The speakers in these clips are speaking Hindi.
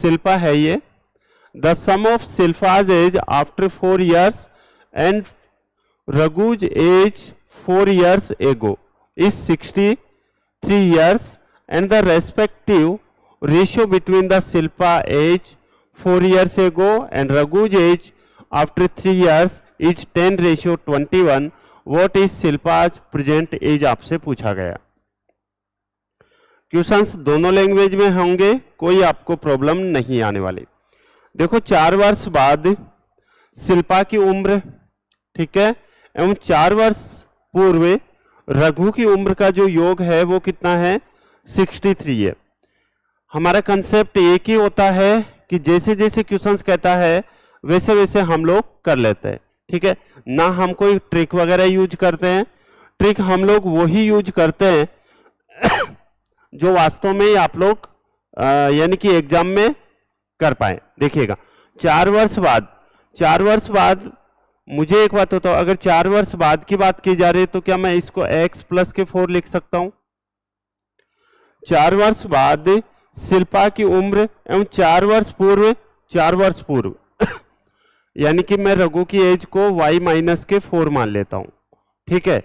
शिल्पा है ये। The sum of Shilpa's age after 4 years and Raghu's age 4 years ago is 63 years and the respective ratio between the Shilpa age 4 years ago and Raghu's age after 3 years is 10:21. What is Shilpa's present age? आपसे पूछा गया। क्वेश्चंस दोनों लैंग्वेज में होंगे, कोई आपको प्रॉब्लम नहीं आने वाली। देखो 4 वर्ष बाद शिल्पा की उम्र, ठीक है, एवं 4 वर्ष पूर्व रघु की उम्र का जो योग है वो कितना है? 63 है। हमारा कंसेप्ट एक ही होता है कि जैसे जैसे क्वेश्चंस कहता है वैसे वैसे हम लोग कर लेते हैं, ठीक है ना। हम कोई ट्रिक वगैरह यूज करते हैं, ट्रिक हम लोग वही यूज करते हैं जो वास्तव में आप लोग यानी कि एग्जाम में कर पाए। देखिएगा 4 वर्ष बाद मुझे एक बात होता है, अगर 4 वर्ष बाद की बात की जा रही है तो क्या मैं इसको x प्लस के 4 लिख सकता हूं? 4 वर्ष बाद शिल्पा की उम्र एवं 4 वर्ष पूर्व यानी कि मैं रघु की एज को y माइनस के 4 मान लेता हूं, ठीक है।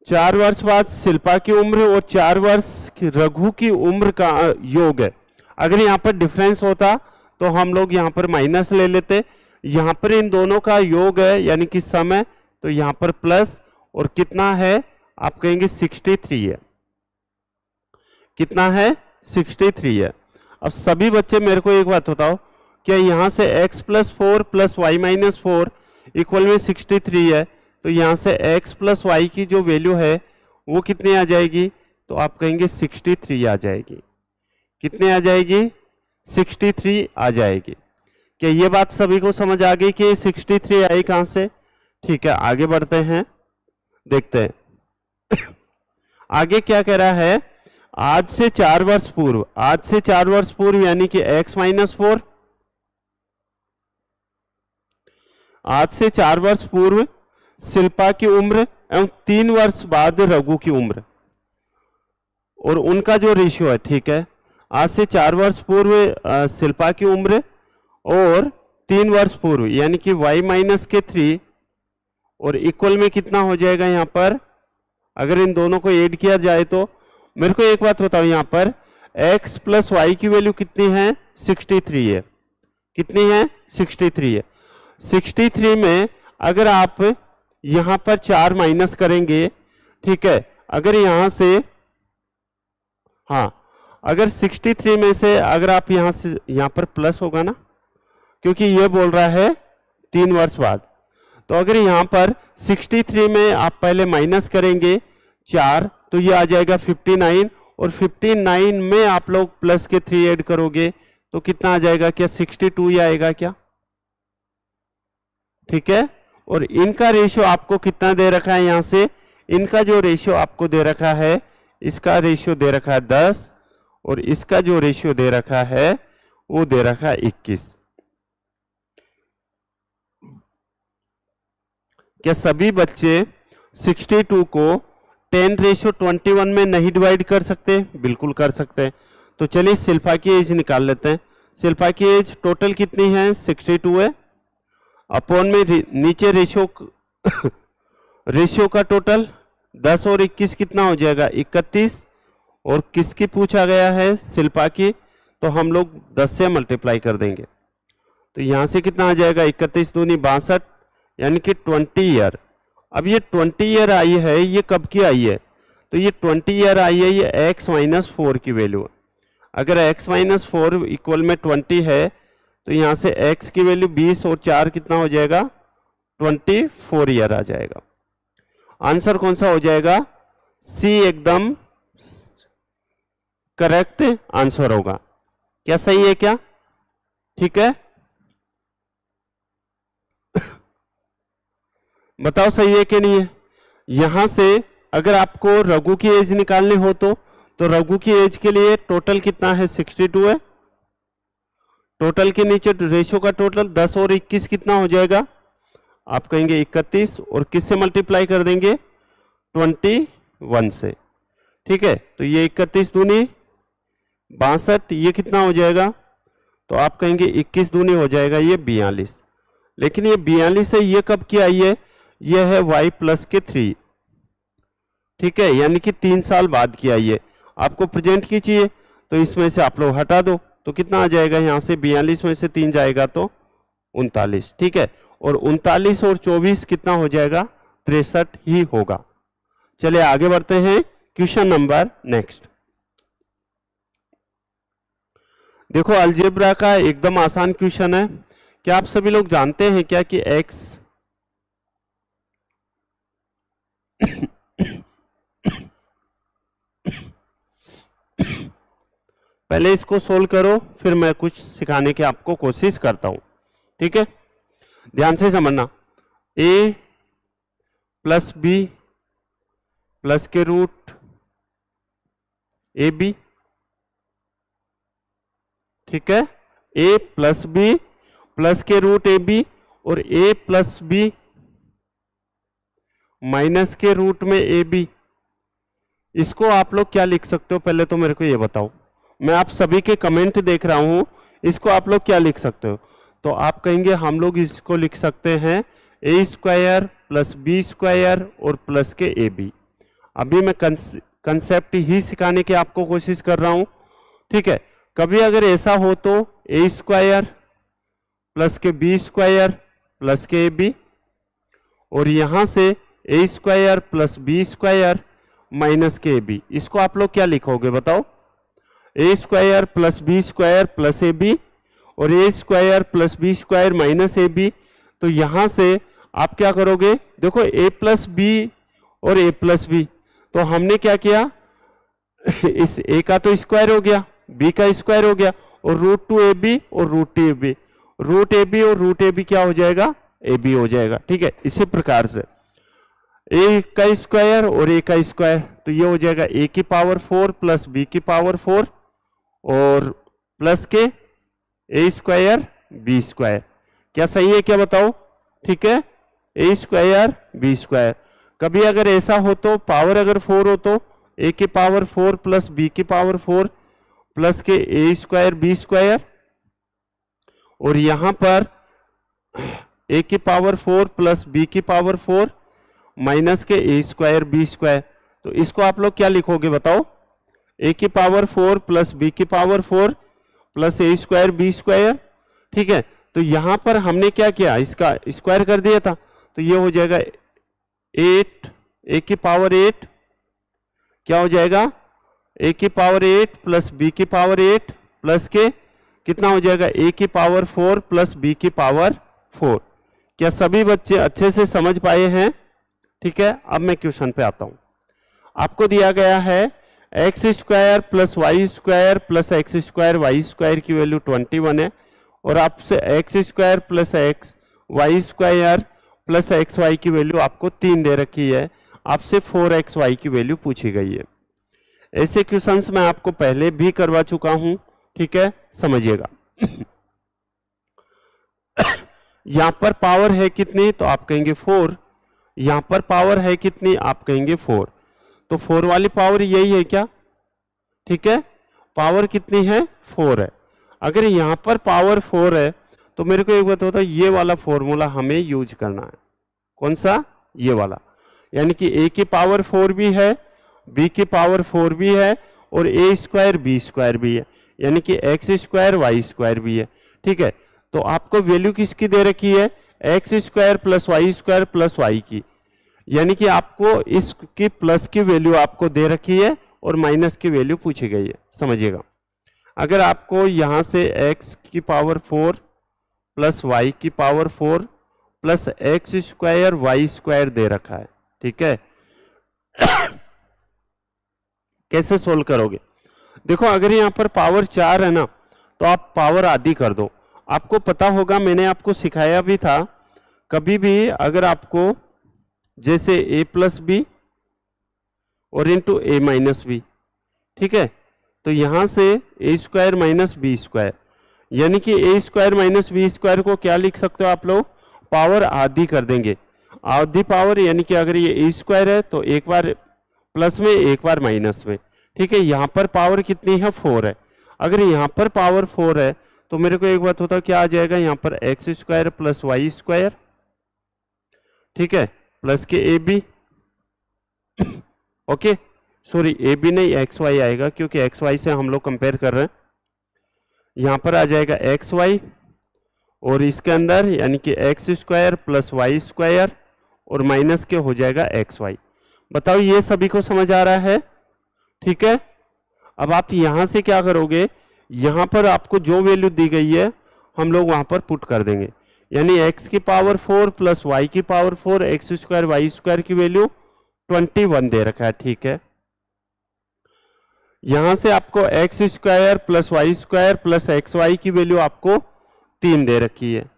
4 वर्ष बाद शिल्पा की उम्र और 4 वर्ष रघु की उम्र का योग है। अगर यहां पर डिफरेंस होता तो हम लोग यहां पर माइनस ले लेते, यहां पर इन दोनों का योग है यानी कि सम है, तो यहां पर प्लस, और कितना है आप कहेंगे 63 है। कितना है? 63 है। अब सभी बच्चे मेरे को एक बात बताओ, क्या यहां से x plus 4 plus Y minus 4 equal में 63 है, तो यहां से x प्लस वाई की जो वैल्यू है वो कितनी आ जाएगी? तो आप कहेंगे 63 आ जाएगी। कितने आ जाएगी? 63 आ जाएगी। क्या ये बात सभी को समझ आ गई कि 63 आई कहां से? ठीक है, आगे बढ़ते हैं, देखते हैं आगे क्या कह रहा है। आज से 4 वर्ष पूर्व यानी कि x माइनस 4, आज से 4 वर्ष पूर्व शिल्पा की उम्र एवं 3 वर्ष बाद रघु की उम्र और उनका जो रेशियो है, ठीक है। आज से 4 वर्ष पूर्व शिल्पा की उम्र और 3 वर्ष पूर्व यानी कि y माइनस के 3 और इक्वल में कितना हो जाएगा यहाँ पर? अगर इन दोनों को ऐड किया जाए तो मेरे को एक बात बताओ, यहाँ पर x प्लस वाई की वैल्यू कितनी है? 63 है। कितनी है? 63 है। 63 में अगर आप यहां पर 4 माइनस करेंगे, ठीक है, अगर यहां से, हाँ, अगर 63 में से अगर आप यहां से, यहां पर प्लस होगा ना, क्योंकि ये बोल रहा है 3 वर्ष बाद, तो अगर यहां पर 63 में आप पहले माइनस करेंगे 4 तो ये आ जाएगा 59, और 59 में आप लोग प्लस के 3 ऐड करोगे तो कितना आ जाएगा? क्या 62 ही आएगा क्या? ठीक है। और इनका रेशियो आपको कितना दे रखा है? यहां से इनका जो रेशियो आपको दे रखा है, इसका रेशियो दे रखा है 10 और इसका जो रेशियो दे रखा है वो दे रखा है 21। क्या सभी बच्चे 62 को 10:21 में नहीं डिवाइड कर सकते? बिल्कुल कर सकते हैं। तो चलिए शिल्पा की एज निकाल लेते हैं। शिल्पा की एज टोटल कितनी है? 62 है। अपॉन में नीचे रेशियो का टोटल 10 और 21 कितना हो जाएगा? 31। और किसकी पूछा गया है? शिल्पा की, तो हम लोग 10 से मल्टीप्लाई कर देंगे तो यहां से कितना आ जाएगा? 31 दूनी 62 यानी कि 20 ईयर। अब ये 20 ईयर आई है, ये कब की आई है? तो ये 20 ईयर आई है, ये x माइनस 4 की वैल्यू। अगर x माइनस 4 इक्वल में 20 है तो यहां से x की वैल्यू 20 और 4 कितना हो जाएगा? 24 ईयर आ जाएगा। आंसर कौन सा हो जाएगा? C एकदम करेक्ट आंसर होगा। क्या सही है क्या? ठीक है, बताओ सही है कि नहीं है? यहां से अगर आपको रघु की एज निकालनी हो तो रघु की एज के लिए टोटल कितना है? 62 है। टोटल के नीचे रेशियो का टोटल 10 और 21 कितना हो जाएगा? आप कहेंगे 31 और किस से मल्टीप्लाई कर देंगे? 21 से। ठीक है, तो ये 31 दूनी 62, ये कितना हो जाएगा? तो आप कहेंगे 21 दूनी हो जाएगा ये 42, लेकिन ये 42 है, ये कब की आई है, ये है y प्लस के 3, ठीक है, यानी कि 3 साल बाद की आई है। आपको प्रेजेंट की चाहिए तो इसमें से आप लोग हटा दो, तो कितना आ जाएगा, यहाँ से 42 में से 3 जाएगा तो 39, ठीक है, और 39 और 24 कितना हो जाएगा, 63 ही होगा। चलिए आगे बढ़ते हैं, क्वेश्चन नंबर नेक्स्ट। देखो अलजेब्रा का एकदम आसान क्वेश्चन है। क्या आप सभी लोग जानते हैं क्या कि x पहले इसको सोल्व करो, फिर मैं कुछ सिखाने की आपको कोशिश करता हूं, ठीक है, ध्यान से समझना। a प्लस बी प्लस के रूट ए बी, ठीक है, a प्लस बी प्लस के रूट ए बी और a प्लस बी माइनस के रूट में ए बी, इसको आप लोग क्या लिख सकते हो, पहले तो मेरे को ये बताओ। मैं आप सभी के कमेंट देख रहा हूं, इसको आप लोग क्या लिख सकते हो, तो आप कहेंगे हम लोग इसको लिख सकते हैं ए स्क्वायर प्लस बी स्क्वायर और प्लस के ए बी। अभी मैं कंसेप्ट ही सिखाने की आपको कोशिश कर रहा हूं, ठीक है। कभी अगर ऐसा हो तो a square plus k b square plus के ए बी, और यहां से a square plus b square minus k A b, इसको आप लोग क्या लिखोगे बताओ, a square plus b square plus a B और a square plus b square minus a b. तो यहां से आप क्या करोगे, देखो ए प्लस बी और ए प्लस बी, तो हमने क्या किया, इस ए का तो स्क्वायर हो गया, बी का स्क्वायर हो गया, और रूट टू ए बी और root two A B, root A B और रूट ए बी क्या हो जाएगा, ए बी हो जाएगा, ठीक है। इसी प्रकार से ए का स्क्वायर और ए का स्क्वायर, तो ये हो जाएगा ए की पावर 4 प्लस बी की पावर 4 और प्लस के ए स्क्वायर बी स्क्वायर। क्या सही है क्या बताओ, ठीक है, ए स्क्वायर बी स्क्वायर। कभी अगर ऐसा हो तो पावर अगर 4 हो तो ए की पावर 4 प्लस बी की पावर 4 प्लस के ए स्क्वायर बी स्क्वायर, और यहां पर ए की पावर 4 प्लस बी की पावर 4 माइनस के ए स्क्वायर बी स्क्वायर। तो इसको आप लोग क्या लिखोगे बताओ, ए की पावर 4 प्लस बी की पावर 4 प्लस ए स्क्वायर बी स्क्वायर, ठीक है। तो यहां पर हमने क्या किया, इसका स्क्वायर कर दिया था, तो ये हो जाएगा 8 ए की पावर 8, क्या हो जाएगा, ए की पावर 8 प्लस बी की पावर 8 प्लस के कितना हो जाएगा, ए की पावर 4 प्लस बी की पावर 4। क्या सभी बच्चे अच्छे से समझ पाए हैं, ठीक है। अब मैं क्वेश्चन पे आता हूं। आपको दिया गया है X square plus Y square plus x square Y square की वैल्यू 21 है, और आपसे X square plus X Y square plus X Y की वैल्यू आपको 3 दे रखी है, आपसे 4x वाई की वैल्यू पूछी गई है। ऐसे क्वेश्चंस मैं आपको पहले भी करवा चुका हूं, ठीक है, समझिएगा। यहां पर पावर है कितनी, तो आप कहेंगे 4, यहां पर पावर है कितनी, आप कहेंगे 4, तो 4 वाली पावर यही है क्या, ठीक है, पावर कितनी है, 4 है। अगर यहां पर पावर 4 है तो मेरे को एक बात होता है, ये वाला फॉर्मूला हमें यूज करना है, कौन सा, ये वाला, यानी कि ए की पावर 4 भी है, बी की पावर 4 भी है और ए स्क्वायर बी स्क्वायर भी है, यानी कि एक्स स्क्वायर वाई स्क्वायर भी है, ठीक है। तो आपको वैल्यू किसकी दे रखी है, X square plus Y square plus Y की, यानी कि आपको इसकी प्लस की वैल्यू आपको दे रखी है और माइनस की वैल्यू पूछी गई है, समझिएगा। अगर आपको यहां से x की पावर 4 प्लस y की power 4 plus x square Y square दे रखा है, ठीक है, कैसे सोल्व करोगे, देखो अगर यहां पर पावर 4 है ना, तो आप पावर आधी कर दो। आपको पता होगा, मैंने आपको सिखाया भी था, कभी भी अगर आपको जैसे a प्लस बी और इंटू ए माइनस बी, ठीक है, तो यहां से a square minus B square, यानी कि ए स्क्वायर माइनस बी स्क्वायर को क्या लिख सकते हो आप लोग, पावर आधी कर देंगे, आधी पावर, यानी कि अगर ये ए स्क्वायर है तो एक बार प्लस में एक बार माइनस में, ठीक है। यहां पर पावर कितनी है, 4 है। अगर यहां पर पावर 4 है तो मेरे को एक बात होता क्या आ जाएगा यहाँ पर X square plus Y square, ठीक है, प्लस के ए B, okay sorry A B नहीं एक्स वाई आएगा क्योंकि एक्स वाई से हम लोग कंपेयर कर रहे हैं। यहाँ पर आ जाएगा एक्स वाई और इसके अंदर यानी कि X square plus Y square और माइनस के हो जाएगा एक्स वाई। बताओ ये सभी को समझ आ रहा है? ठीक है। अब आप यहां से क्या करोगे, यहां पर आपको जो वैल्यू दी गई है हम लोग वहां पर पुट कर देंगे, यानी x की पावर 4 प्लस वाई की power 4 X square Y square की वैल्यू 21 दे रखा है, ठीक है। यहां से आपको X square plus Y square plus X Y की वैल्यू आपको 3 दे रखी है,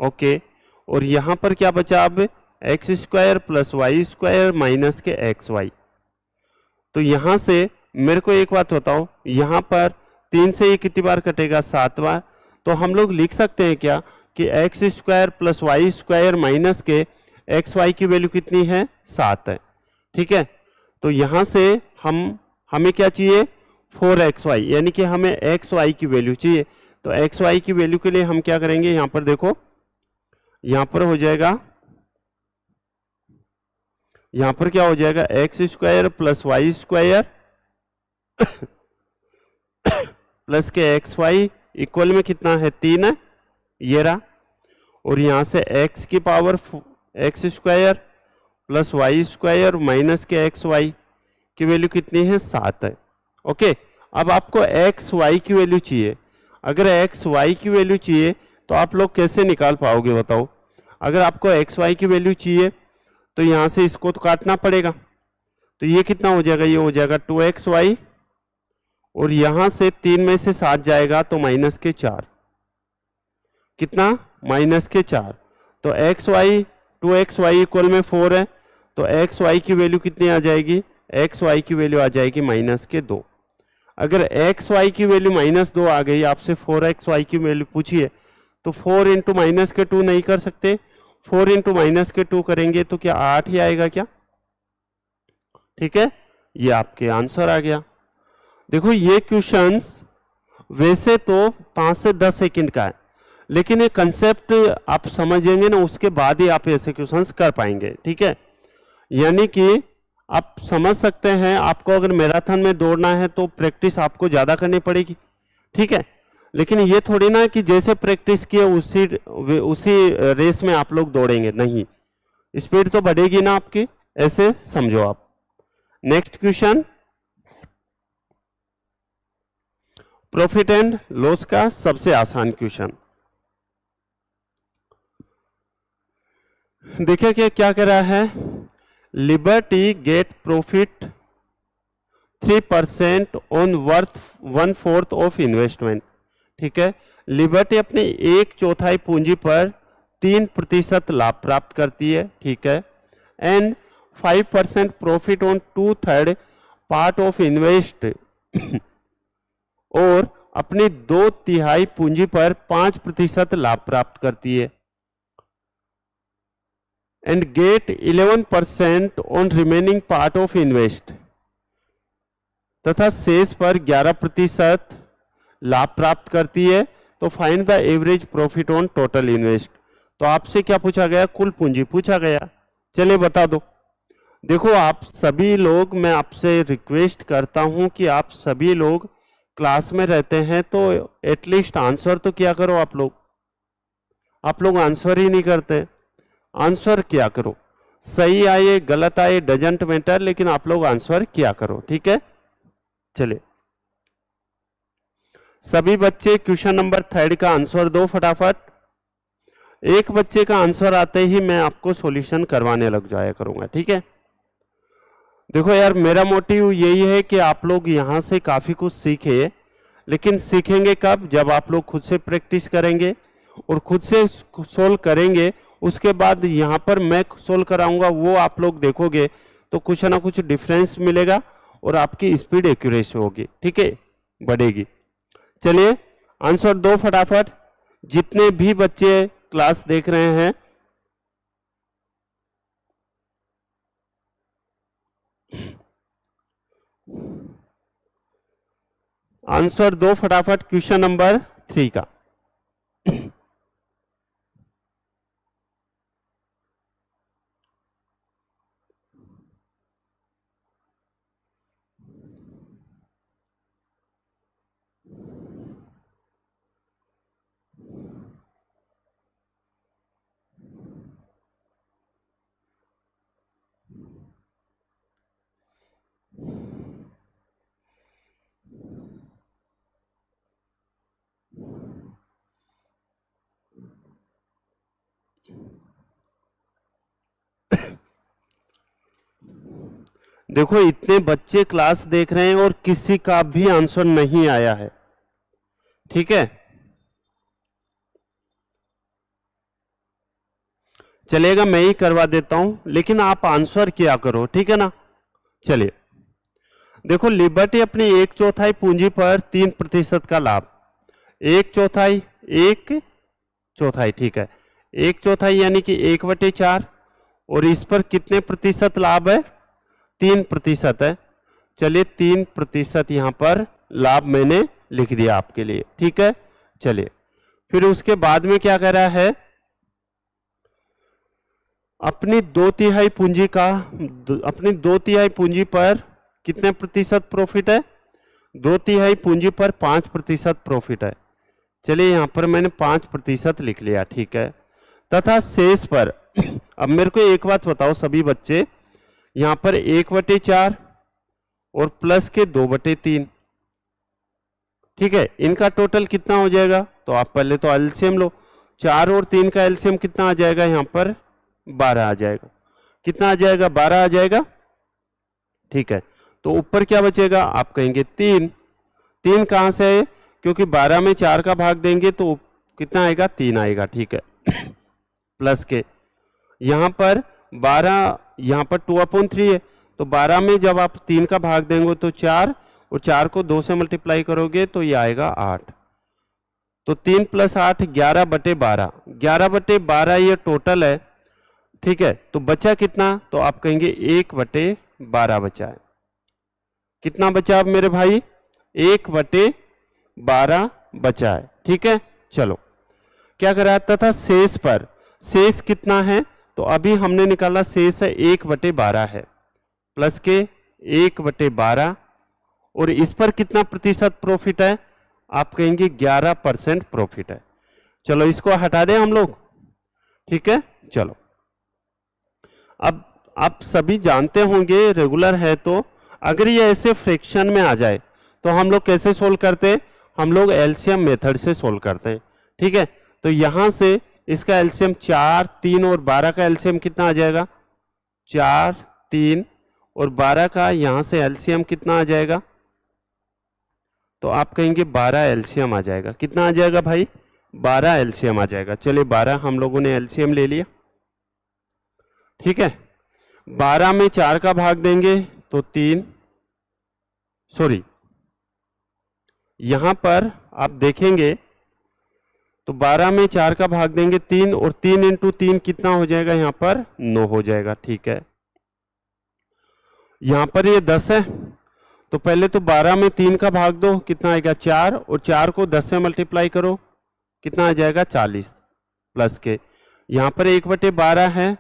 ओके। और यहां पर क्या बचा अब, X square plus Y square minus के एक्स वाई। तो यहां से मेरे को एक बात बताओ, यहां पर 3 से ये कितनी बार कटेगा, 7 बार। तो हम लोग लिख सकते हैं क्या कि X square plus Y square minus के एक्स वाई की वैल्यू कितनी है, 7 है, ठीक है। तो यहां से हमें क्या चाहिए, 4xy, यानी कि हमें एक्स वाई की वैल्यू चाहिए। तो एक्स वाई की वैल्यू के लिए हम क्या करेंगे, यहां पर देखो, यहां पर हो जाएगा, यहां पर क्या हो जाएगा, X square plus Y square plus के एक्स वाई इक्वल में कितना है, 3 है, ये रहा। और यहां से एक्स की power X square plus Y square minus के एक्स वाई की वैल्यू कितनी है, 7 है, ओके। अब आपको एक्स वाई की वैल्यू चाहिए। अगर एक्स वाई की वैल्यू चाहिए तो आप लोग कैसे निकाल पाओगे बताओ। अगर आपको एक्स वाई की वैल्यू चाहिए तो यहां से इसको तो काटना पड़ेगा, तो ये कितना हो जाएगा, ये हो जाएगा 2xy और यहां से 3 में से 7 जाएगा तो माइनस के 4, कितना, माइनस के 4। तो एक्स वाई 2xy इक्वल में 4 है, तो एक्स वाई की वैल्यू कितनी आ जाएगी, एक्स वाई की वैल्यू आ जाएगी माइनस के 2। अगर एक्स वाई की वैल्यू माइनस 2 आ गई, आपसे 4xy की वैल्यू पूछी है, तो 4 इंटू माइनस के 2 नहीं कर सकते, 4 इंटू माइनस के 2 करेंगे तो क्या 8 ही आएगा क्या, ठीक है। ये आपके आंसर आ गया। देखो ये क्वेश्चंस वैसे तो 5 से 10 सेकंड का है, लेकिन ये कंसेप्ट आप समझेंगे ना, उसके बाद ही आप ऐसे क्वेश्चंस कर पाएंगे, ठीक है। यानी कि आप समझ सकते हैं, आपको अगर मैराथन में दौड़ना है तो प्रैक्टिस आपको ज़्यादा करनी पड़ेगी, ठीक है। लेकिन ये थोड़ी ना कि जैसे प्रैक्टिस किए उसी रेस में आप लोग दौड़ेंगे, नहीं, स्पीड तो बढ़ेगी ना आपकी, ऐसे समझो आप। Next question, profit and loss का सबसे आसान क्वेश्चन। देखिए क्या कह रहा है, liberty gate profit 3% on worth 1/4 of investment, ठीक है। लिबर्टी अपने 1/4 पूंजी पर 3% लाभ प्राप्त करती है, ठीक है। And 5% profit on 2/3 part of invest और अपनी 2/3 पूंजी पर 5% लाभ प्राप्त करती है। And get 11% on remaining part of invest, तथा शेष पर 11% लाभ प्राप्त करती है। तो find the average profit on total invest. तो आपसे क्या पूछा गया, कुल पूंजी पूछा गया, चलिए बता दो। देखो आप सभी लोग, मैं आपसे रिक्वेस्ट करता हूं कि आप सभी लोग क्लास में रहते हैं तो एटलीस्ट आंसर तो क्या करो। आप लोग आंसर ही नहीं करते। आंसर क्या करो, सही आए गलत आए डजेंट मैटर, लेकिन आप लोग आंसर क्या करो, ठीक है। चलिए सभी बच्चे क्वेश्चन नंबर 3 का आंसर दो फटाफट। एक बच्चे का आंसर आते ही मैं आपको सॉल्यूशन करवाने लग जाया करूंगा, ठीक है। देखो यार, मेरा मोटिव यही है कि आप लोग यहां से काफी कुछ सीखे, लेकिन सीखेंगे कब, जब आप लोग खुद से प्रैक्टिस करेंगे और खुद से सोल्व करेंगे। उसके बाद यहाँ पर मैं सोल्व कराऊंगा, वो आप लोग देखोगे तो कुछ ना कुछ डिफरेंस मिलेगा और आपकी स्पीड एक्यूरेसी होगी, ठीक है, बढ़ेगी। चलिए आंसर दो फटाफट, जितने भी बच्चे क्लास देख रहे हैं। आंसर दो फटाफट क्वेश्चन नंबर 3 का। देखो इतने बच्चे क्लास देख रहे हैं और किसी का भी आंसर नहीं आया है, ठीक है। चलेगा, मैं ही करवा देता हूं, लेकिन आप आंसर किया करो, ठीक है ना। चलिए देखो, लिबर्टी अपनी 1/4 पूंजी पर 3% का लाभ, 1/4, 1/4, ठीक है, 1/4 यानी कि 1/4, और इस पर कितने प्रतिशत लाभ है, 3% है। चलिए 3% यहां पर लाभ मैंने लिख दिया आपके लिए, ठीक है। चलिए फिर उसके बाद में क्या कह रहा है, अपनी 2/3 पूंजी का, अपनी 2/3 पूंजी पर कितने प्रतिशत प्रॉफिट है, 2/3 पूंजी पर 5% प्रॉफिट है। चलिए यहां पर मैंने 5% लिख लिया, ठीक है। तथा शेष पर अब मेरे को एक बात बताओ सभी बच्चे, यहां पर 1/4 और प्लस के 2/3, ठीक है, इनका टोटल कितना हो जाएगा, तो आप पहले तो एलसीएम लो, 4 और 3 का एलसीएम कितना आ जाएगा, यहां पर 12 आ जाएगा। कितना आ जाएगा, 12 आ जाएगा, ठीक है। तो ऊपर क्या बचेगा, आप कहेंगे 3, 3 कहां से है, क्योंकि 12 में 4 का भाग देंगे तो कितना आएगा, 3 आएगा, ठीक है। प्लस के यहां पर 12, यहां पर 2/3 है, तो 12 में जब आप 3 का भाग देंगे तो 4, और 4 को 2 से मल्टीप्लाई करोगे तो ये आएगा 8। तो 3 + 8 11/12, 11/12 ये टोटल है, ठीक है। तो बचा कितना, तो आप कहेंगे 1/12 बचा है। कितना बचा अब मेरे भाई, 1/12 बचा है, ठीक है। चलो क्या करा, तथा शेष पर, शेष कितना है, तो अभी हमने निकाला शेष है 1/12 है, प्लस के 1/12, और इस पर कितना प्रतिशत प्रॉफिट है, आप कहेंगे 11% प्रॉफिट है। चलो इसको हटा दें हम लोग, ठीक है। चलो अब आप सभी जानते होंगे, रेगुलर है तो अगर ये ऐसे फ्रैक्शन में आ जाए तो हम लोग कैसे सोल्व करते हैं, हम लोग एलसीएम मेथड से सोल्व करते हैं, ठीक है। तो यहां से इसका एलसीएम 4, 3 और 12 का एलसीएम कितना आ जाएगा, 4, 3 और 12 का यहां से एलसीएम कितना आ जाएगा, तो आप कहेंगे 12 एलसीएम आ जाएगा। कितना आ जाएगा भाई, 12 एलसीएम आ जाएगा। चलिए 12 हम लोगों ने एलसीएम ले लिया, ठीक है। 12 में 4 का भाग देंगे तो 3, सॉरी यहां पर आप देखेंगे तो 12 में 4 का भाग देंगे 3, और 3 × 3 कितना हो जाएगा, यहां पर 9 हो जाएगा, ठीक है। यहां पर ये 10 है, तो पहले तो 12 में 3 का भाग दो, कितना आएगा 4, और 4 को 10 से मल्टीप्लाई करो, कितना आ जाएगा 40, प्लस के यहां पर 1/12 है,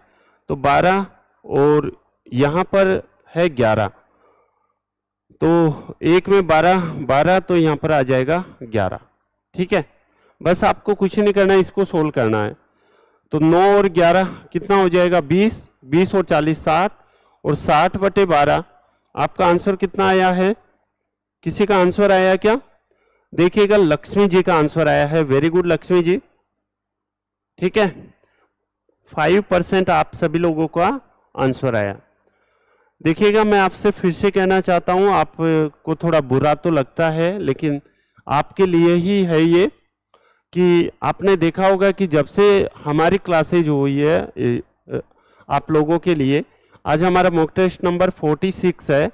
तो 12 और यहां पर है 11, तो 1 में 12, तो यहां पर आ जाएगा 11, ठीक है। बस आपको कुछ नहीं करना है, इसको सोल्व करना है। तो 9 और 11 कितना हो जाएगा, 20, 20 और 40 60, और 60/12 आपका आंसर कितना आया है, किसी का आंसर आया क्या, देखिएगा लक्ष्मी जी का आंसर आया है, वेरी गुड लक्ष्मी जी, ठीक है। 5% आप सभी लोगों का आंसर आया। देखिएगा मैं आपसे फिर से कहना चाहता हूं, आपको थोड़ा बुरा तो लगता है लेकिन आपके लिए ही है ये, कि आपने देखा होगा कि जब से हमारी क्लासेज हुई है आप लोगों के लिए, आज हमारा मॉक टेस्ट नंबर 46 है।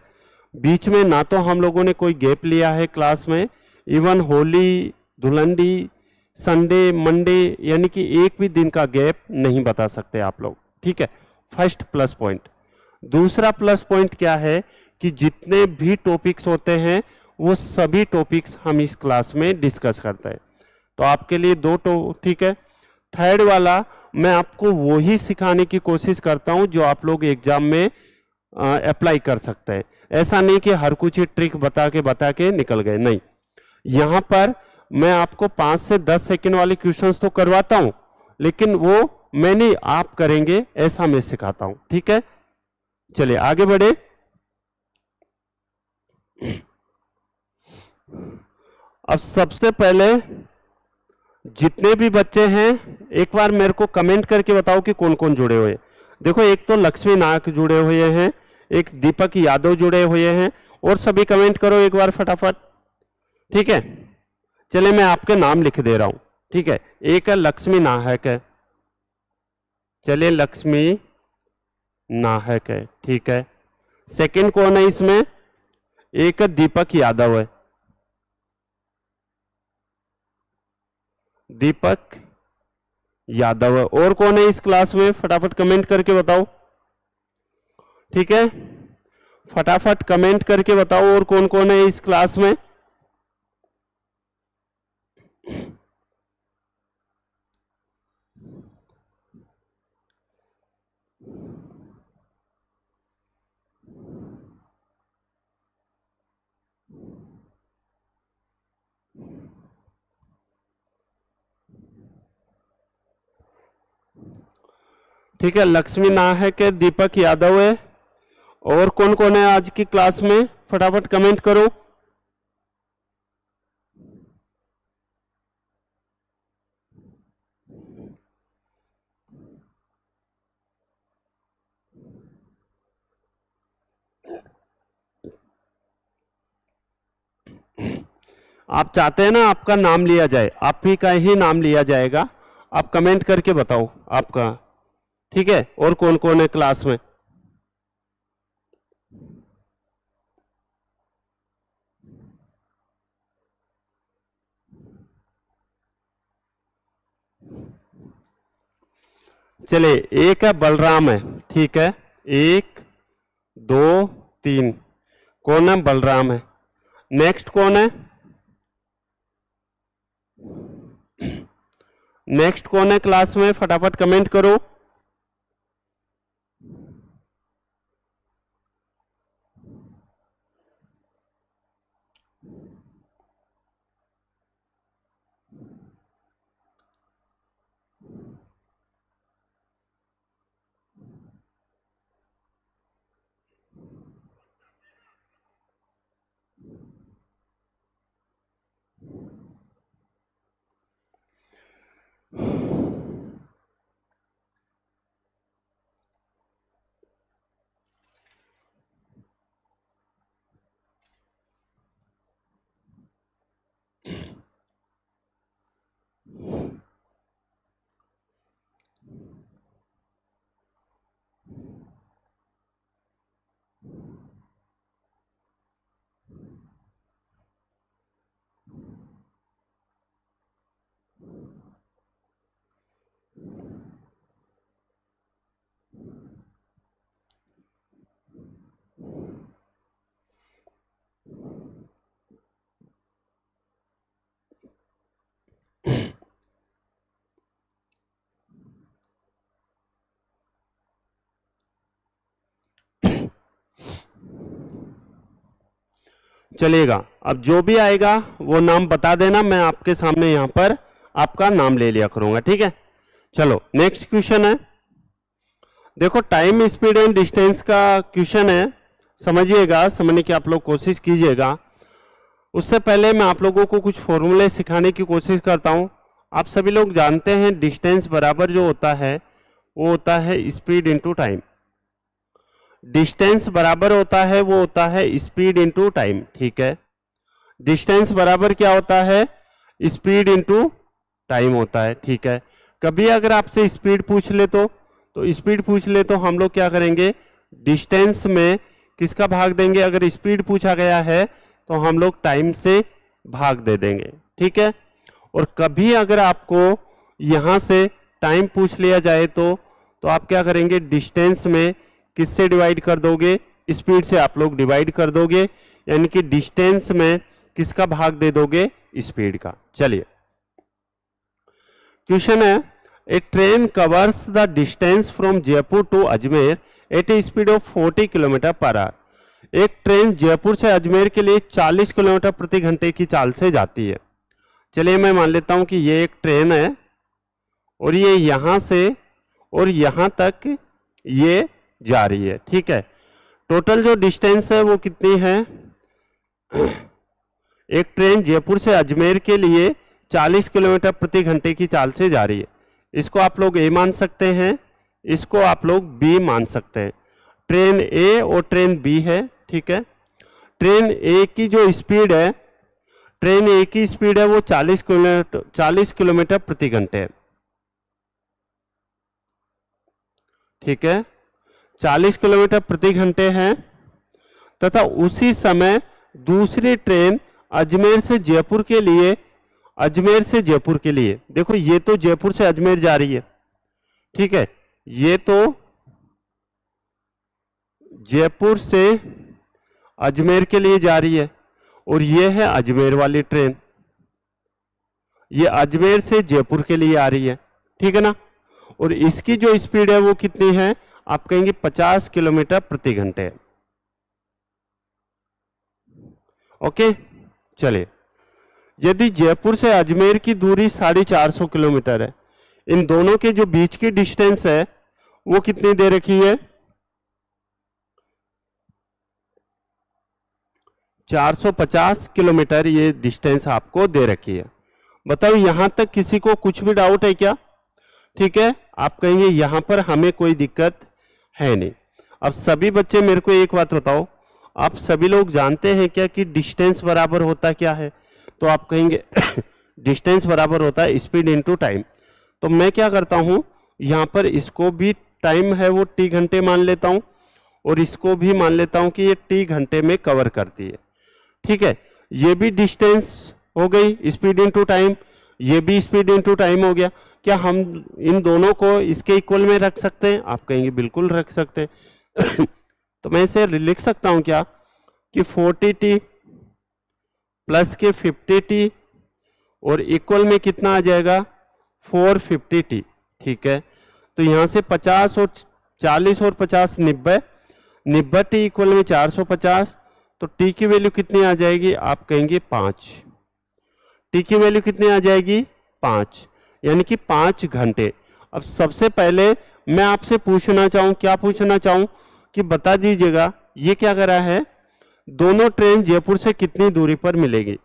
बीच में ना तो हम लोगों ने कोई गैप लिया है क्लास में, even Holi, Dhulandi, Sunday, Monday, यानी कि एक भी दिन का गैप नहीं बता सकते आप लोग, ठीक है। First plus point. दूसरा प्लस पॉइंट क्या है कि जितने भी टॉपिक्स होते हैं वो सभी टॉपिक्स हम इस क्लास में डिस्कस करते हैं। तो आपके लिए 2 तो ठीक है। थर्ड वाला मैं आपको वो ही सिखाने की कोशिश करता हूं जो आप लोग एग्जाम में अप्लाई कर सकते हैं। ऐसा नहीं कि हर कुछ ही ट्रिक बता के निकल गए, नहीं। यहां पर मैं आपको 5 से 10 सेकंड वाले क्वेश्चंस तो करवाता हूं, लेकिन वो मैं नहीं, आप करेंगे ऐसा मैं सिखाता हूं, ठीक है। चलिए आगे बढ़े। अब सबसे पहले जितने भी बच्चे हैं एक बार मेरे को कमेंट करके बताओ कि कौन कौन जुड़े हुए हैं। देखो एक तो लक्ष्मी नायक जुड़े हुए हैं, एक दीपक यादव जुड़े हुए हैं, और सभी कमेंट करो एक बार फटाफट, ठीक है। चलिए मैं आपके नाम लिख दे रहा हूं, ठीक है। एक है लक्ष्मी नाहक है, चलिए लक्ष्मी नाहक है, ठीक है। सेकंड कौन है इसमें? एक दीपक यादव है, दीपक यादव है। और कौन है इस क्लास में? फटाफट कमेंट करके बताओ, ठीक है। फटाफट कमेंट करके बताओ और कौन कौन है इस क्लास में। ठीक है, लक्ष्मी नाहक है, दीपक यादव है, और कौन कौन है आज की क्लास में? फटाफट कमेंट करो। आप चाहते हैं ना आपका नाम लिया जाए, आप ही का ही नाम लिया जाएगा। आप कमेंट करके बताओ आपका, ठीक है। और कौन कौन है क्लास में? चलिए एक है बलराम है, ठीक है। 1 2 3, कौन है? बलराम है। नेक्स्ट कौन है? नेक्स्ट कौन है क्लास में? फटाफट कमेंट करो। चलिएगा, अब जो भी आएगा वो नाम बता देना, मैं आपके सामने यहां पर आपका नाम ले लिया करूंगा, ठीक है। चलो नेक्स्ट क्वेश्चन है। देखो टाइम स्पीड एंड डिस्टेंस का क्वेश्चन है, समझिएगा, समझने की आप लोग कोशिश कीजिएगा। उससे पहले मैं आप लोगों को कुछ फॉर्मूले सिखाने की कोशिश करता हूं। आप सभी लोग जानते हैं डिस्टेंस बराबर जो होता है वो होता है स्पीड इंटू टाइम। डिस्टेंस बराबर होता है वो होता है स्पीड इंटू टाइम, ठीक है। डिस्टेंस बराबर क्या होता है? स्पीड इंटू टाइम होता है, ठीक है। कभी अगर आपसे स्पीड पूछ ले तो स्पीड पूछ ले तो हम लोग क्या करेंगे? डिस्टेंस में किसका भाग देंगे? अगर स्पीड पूछा गया है तो हम लोग टाइम से भाग दे देंगे, ठीक है। और कभी अगर आपको यहां से टाइम पूछ लिया जाए तो आप क्या करेंगे? डिस्टेंस में किससे डिवाइड कर दोगे? स्पीड से आप लोग डिवाइड कर दोगे, यानी कि डिस्टेंस में किसका भाग दे दोगे? स्पीड का। चलिए क्वेश्चन है, a train covers the distance from Jaipur to Ajmer at a speed of 40 kilometre per hour. एक ट्रेन जयपुर से अजमेर के लिए 40 किलोमीटर प्रति घंटे की चाल से जाती है। चलिए मैं मान लेता हूं कि ये एक ट्रेन है और ये यहां से और यहां तक ये जा रही है, ठीक है। टोटल जो डिस्टेंस है वो कितनी है? एक ट्रेन जयपुर से अजमेर के लिए 40 किलोमीटर प्रति घंटे की चाल से जा रही है। इसको आप लोग ए मान सकते हैं, इसको आप लोग बी मान सकते हैं। ट्रेन ए और ट्रेन बी है, ठीक है। ट्रेन ए की जो स्पीड है, ट्रेन ए की स्पीड है वो 40 किलोमीटर प्रति घंटे है, ठीक है। 40 किलोमीटर प्रति घंटे है तथा उसी समय दूसरी ट्रेन अजमेर से जयपुर के लिए, अजमेर से जयपुर के लिए, देखो ये तो जयपुर से अजमेर जा रही है, ठीक है। ये तो जयपुर से अजमेर के लिए जा रही है और ये है अजमेर वाली ट्रेन, ये अजमेर से जयपुर के लिए आ रही है, ठीक है ना। और इसकी जो स्पीड है वो कितनी है? आप कहेंगे 50 किलोमीटर प्रति घंटे है। ओके, चलिए, यदि जयपुर से अजमेर की दूरी 450 किलोमीटर है, इन दोनों के जो बीच की डिस्टेंस है वो कितनी दे रखी है? 450 किलोमीटर ये डिस्टेंस आपको दे रखी है। बताओ यहां तक किसी को कुछ भी डाउट है क्या? ठीक है, आप कहेंगे यहां पर हमें कोई दिक्कत है नहीं। अब सभी बच्चे मेरे को एक बात बताओ, आप सभी लोग जानते हैं क्या कि डिस्टेंस बराबर होता क्या है? तो आप कहेंगे डिस्टेंस बराबर होता है स्पीड इनटू टाइम। तो मैं क्या करता हूं, यहां पर इसको भी टाइम है वो टी घंटे मान लेता हूं और इसको भी मान लेता हूं कि ये टी घंटे में कवर करती है, ठीक है। ये भी डिस्टेंस हो गई स्पीड इनटू टाइम, ये भी स्पीड इनटू टाइम हो गया। क्या हम इन दोनों को इसके इक्वल में रख सकते हैं? आप कहेंगे बिल्कुल रख सकते हैं। तो मैं इसे लिख सकता हूं क्या कि 40t प्लस के 50t और इक्वल में कितना आ जाएगा? 450t, ठीक है। तो यहां से 50 और 40 और 50 90 टी इक्वल में 450, तो टी की वैल्यू कितनी आ जाएगी? आप कहेंगे 5। टी की वैल्यू कितनी आ जाएगी? 5, यानी कि 5 घंटे। अब सबसे पहले मैं आपसे पूछना चाहूं, क्या पूछना चाहूं कि बता दीजिएगा ये क्या कर रहा है, दोनों ट्रेन जयपुर से कितनी दूरी पर मिलेगी?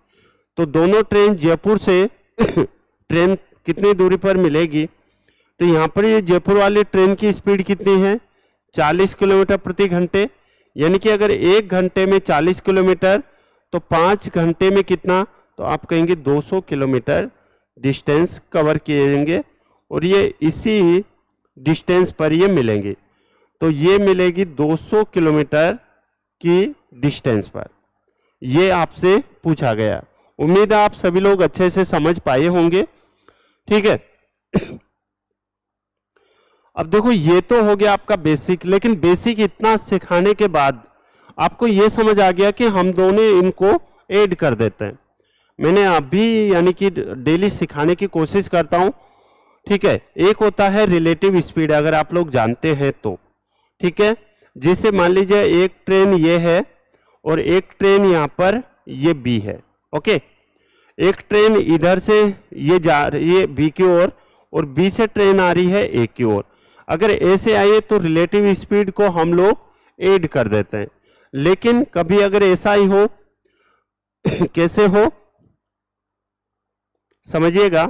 तो दोनों ट्रेन जयपुर से ट्रेन कितनी दूरी पर मिलेगी? तो यहां पर ये जयपुर वाली ट्रेन की स्पीड कितनी है? 40 किलोमीटर प्रति घंटे, यानी कि अगर 1 घंटे में 40 किलोमीटर तो 5 घंटे में कितना? तो आप कहेंगे 200 किलोमीटर डिस्टेंस कवर किए जाएंगे और ये इसी डिस्टेंस पर ये मिलेंगे। तो ये मिलेगी 200 किलोमीटर की डिस्टेंस पर। ये आपसे पूछा गया। उम्मीद है आप सभी लोग अच्छे से समझ पाए होंगे, ठीक है। अब देखो ये तो हो गया आपका बेसिक, लेकिन बेसिक इतना सिखाने के बाद आपको ये समझ आ गया कि हम दोनों इनको ऐड कर देते हैं। मैंने अभी यानी कि डेली सिखाने की कोशिश करता हूं, ठीक है। एक होता है रिलेटिव स्पीड, अगर आप लोग जानते हैं तो, ठीक है। जैसे मान लीजिए एक ट्रेन ये है और एक ट्रेन यहां पर ये बी है, ओके। एक ट्रेन इधर से ये जा रही है बी की ओर और बी से ट्रेन आ रही है ए की ओर। अगर ए से आई है तो रिलेटिव स्पीड को हम लोग ऐड कर देते हैं। लेकिन कभी अगर ऐसा ही हो कैसे हो समझिएगा,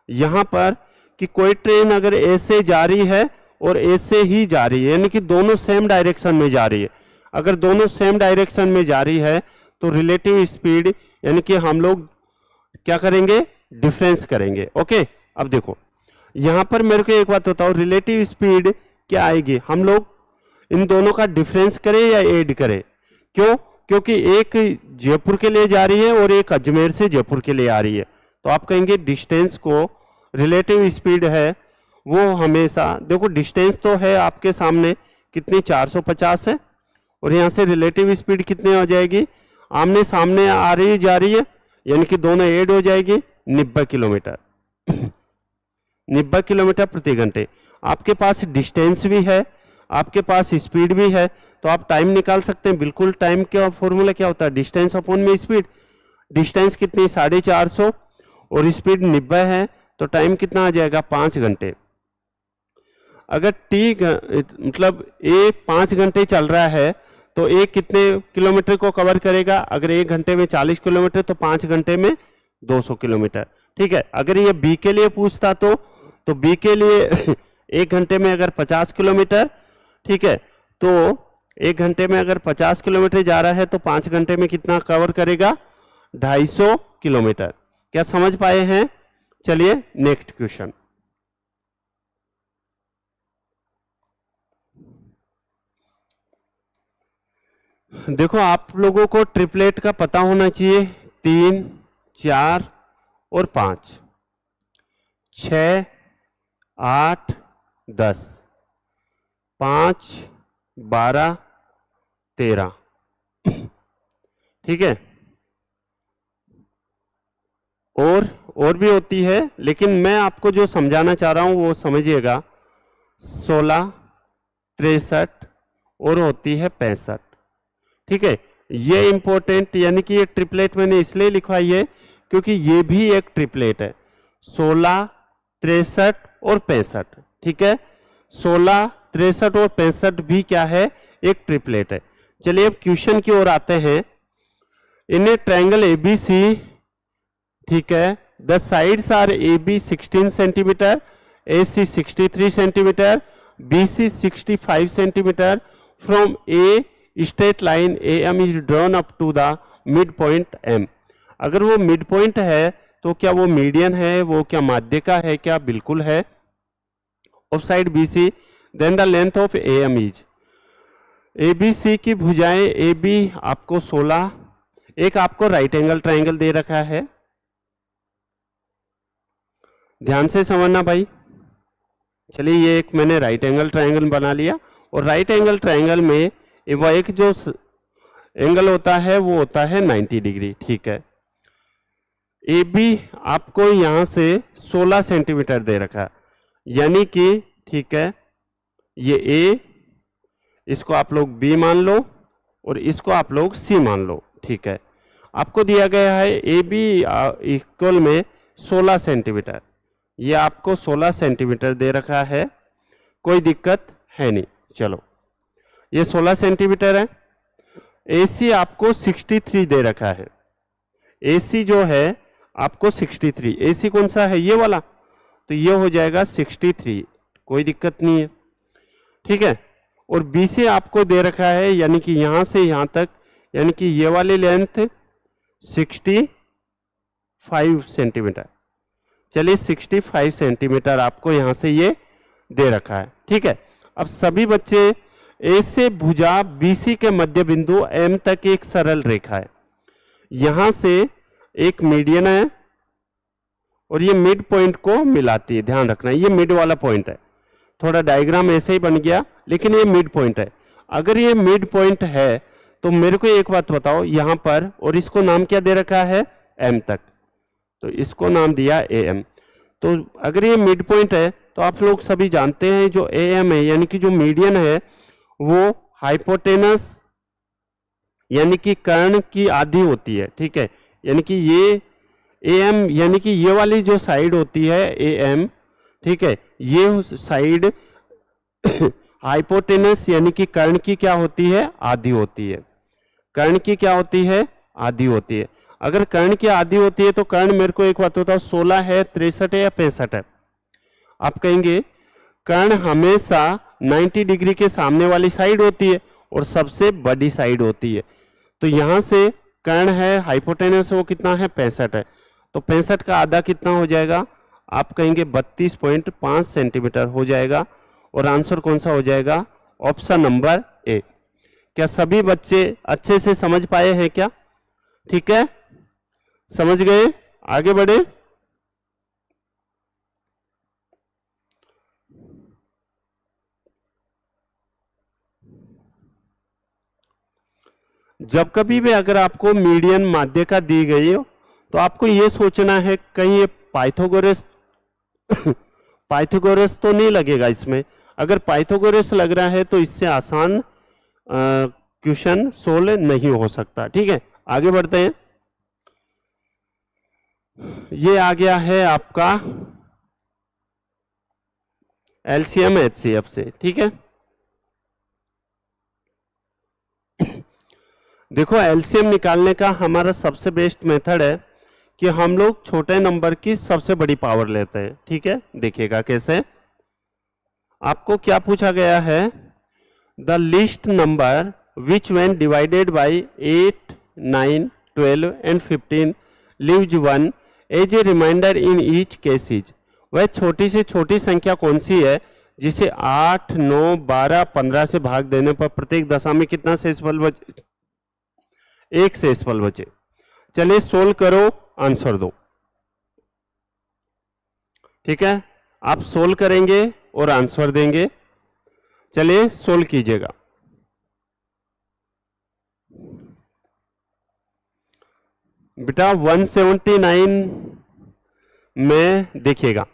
यहां पर कि कोई ट्रेन अगर ए से जा रही है और ए से ही जा रही है, यानी कि दोनों सेम डायरेक्शन में जा रही है। अगर दोनों सेम डायरेक्शन में जा रही है तो रिलेटिव स्पीड यानी कि हम लोग क्या करेंगे? डिफरेंस करेंगे, ओके। अब देखो यहां पर मेरे को एक बात बताओ, रिलेटिव स्पीड क्या आएगी? हम लोग इन दोनों का डिफरेंस करें या ऐड करें? क्यों? क्योंकि एक जयपुर के लिए जा रही है और एक अजमेर से जयपुर के लिए आ रही है। तो आप कहेंगे डिस्टेंस को रिलेटिव स्पीड है वो हमेशा, देखो डिस्टेंस तो है आपके सामने कितनी 450 है और यहां से रिलेटिव स्पीड कितनी हो जाएगी? आमने सामने आ रही जा रही है, यानी कि दोनों ऐड हो जाएगी 90 किलोमीटर 90 किलोमीटर प्रति घंटे। आपके पास डिस्टेंस भी है, आपके पास स्पीड भी है, तो आप टाइम निकाल सकते हैं बिल्कुल। टाइम का फॉर्मूला क्या होता है? डिस्टेंस अपॉन में स्पीड। डिस्टेंस कितनी? 450 और स्पीड 90 है, तो टाइम कितना आ जाएगा? 5 घंटे। अगर मतलब ए 5 घंटे चल रहा है तो ए कितने किलोमीटर को कवर करेगा? अगर 1 घंटे में 40 किलोमीटर तो 5 घंटे में 200 किलोमीटर। ठीक है, अगर ये बी के लिए पूछता तो बी के लिए 1 घंटे में अगर 50 किलोमीटर, ठीक है, तो 1 घंटे में अगर 50 किलोमीटर जा रहा है तो 5 घंटे में कितना कवर करेगा? 250 किलोमीटर। क्या समझ पाए हैं? चलिए नेक्स्ट क्वेश्चन। देखो आप लोगों को ट्रिपलेट का पता होना चाहिए। 3, 4 और 5, 6, 8, 10, 5, 12, 13। ठीक है, और भी होती है, लेकिन मैं आपको जो समझाना चाह रहा हूं वो समझिएगा। 16, 63 और होती है 65। ठीक है, ये इंपॉर्टेंट, यानी कि ये ट्रिपलेट मैंने इसलिए लिखवाई है क्योंकि ये भी एक ट्रिपलेट है। 16, 63 और 65। ठीक है, 16, 63 और 65 भी क्या है? एक ट्रिपलेट है। चलिए अब क्वेश्चन की ओर आते हैं। इन ए ट्रायंगल एबीसी, ठीक है, the sides are A B 16 centimetre, A C 63 centimetre, B C 65 centimetre. From A straight line A M is drawn up to the mid point M. अगर वो मिड पॉइंट है तो क्या वो मीडियन है? वो क्या माध्यिका है? क्या बिल्कुल है। Of side B C, then the length of A M is. A B C की भुजाएं ए बी आपको 16, एक आपको राइट एंगल ट्राइंगल दे रखा है। ध्यान से समझना भाई। चलिए ये एक मैंने राइट एंगल ट्राइंगल बना लिया, और राइट एंगल ट्राइंगल में वो एक जो एंगल होता है वो होता है 90 डिग्री। ठीक है, ए बी आपको यहां से 16 सेंटीमीटर दे रखा है, यानी कि ठीक है, ये ए, इसको आप लोग बी मान लो और इसको आप लोग सी मान लो। ठीक है, आपको दिया गया है ए बी इक्वल में 16 सेंटीमीटर। ये आपको 16 सेंटीमीटर दे रखा है, कोई दिक्कत है नहीं। चलो ये 16 सेंटीमीटर है। AC आपको 63 दे रखा है। AC जो है आपको 63, AC कौन सा है? ये वाला, तो ये हो जाएगा 63, कोई दिक्कत नहीं है। ठीक है, और BC आपको दे रखा है, यानी कि यहां से यहां तक, यानी कि ये वाली लेंथ 65 सेंटीमीटर। चलिए 65 सेंटीमीटर आपको यहां से ये दे रखा है। ठीक है, अब सभी बच्चे, ए से भुजा BC के मध्य बिंदु M तक एक सरल रेखा है, यहां से एक मीडियन है और ये मिड पॉइंट को मिलाती है। ध्यान रखना ये मिड वाला पॉइंट है। थोड़ा डायग्राम ऐसे ही बन गया, लेकिन ये मिड पॉइंट है। अगर ये मिड पॉइंट है तो मेरे को एक बात बताओ, यहां पर, और इसको नाम क्या दे रखा है? M तक, तो इसको नाम दिया AM। तो अगर ये मिड पॉइंट है तो आप लोग सभी जानते हैं जो AM है, यानी कि जो मीडियन है, वो हाइपोटेनस यानी कि कर्ण की आधी होती है। ठीक है, यानी कि ये AM, यानी कि ये वाली जो साइड होती है AM, ठीक है, ये साइड हाइपोटेनस यानी कि कर्ण की क्या होती है? आधी होती है। कर्ण की क्या होती है? आधी होती है। अगर कर्ण की आधी होती है तो कर्ण, मेरे को एक बात बताओ, 16 है, 63 है या 65 है? आप कहेंगे कर्ण हमेशा 90 डिग्री के सामने वाली साइड होती है और सबसे बड़ी साइड होती है। तो यहां से कर्ण है हाइपोटेनस, वो कितना है? 65 है। तो 65 का आधा कितना हो जाएगा? आप कहेंगे 32.5 सेंटीमीटर हो जाएगा। और आंसर कौन सा हो जाएगा? Option number A. क्या सभी बच्चे अच्छे से समझ पाए हैं क्या? ठीक है, समझ गए? आगे बढ़े। जब कभी भी अगर आपको मीडियन माध्यिका दी गई हो तो आपको ये सोचना है कहीं ये पाइथागोरस पाइथागोरस तो नहीं लगेगा इसमें। अगर पाइथागोरस लग रहा है तो इससे आसान क्वेश्चन सोल्व नहीं हो सकता। ठीक है, आगे बढ़ते हैं। ये आ गया है आपका एलसीएम एचसीएफ से। ठीक है, देखो एलसीएम निकालने का हमारा सबसे बेस्ट मेथड है कि हम लोग छोटे नंबर की सबसे बड़ी पावर लेते हैं। ठीक है, देखिएगा कैसे। आपको क्या पूछा गया है, the list number which when divided by 8, 9, 12 and 15 leaves 1 as a reminder in each cases. वह छोटी से छोटी संख्या कौन सी है जिसे 8, 9, 12, 15 से भाग देने पर प्रत्येक दशा में कितना शेषफल बचे? एक शेषफल बचे। चलिए सोल्व करो, आंसर दो। ठीक है, आप सोल्व करेंगे और आंसर देंगे। चलिए सोल्व कीजिएगा। बेटा 179 में देखिएगा,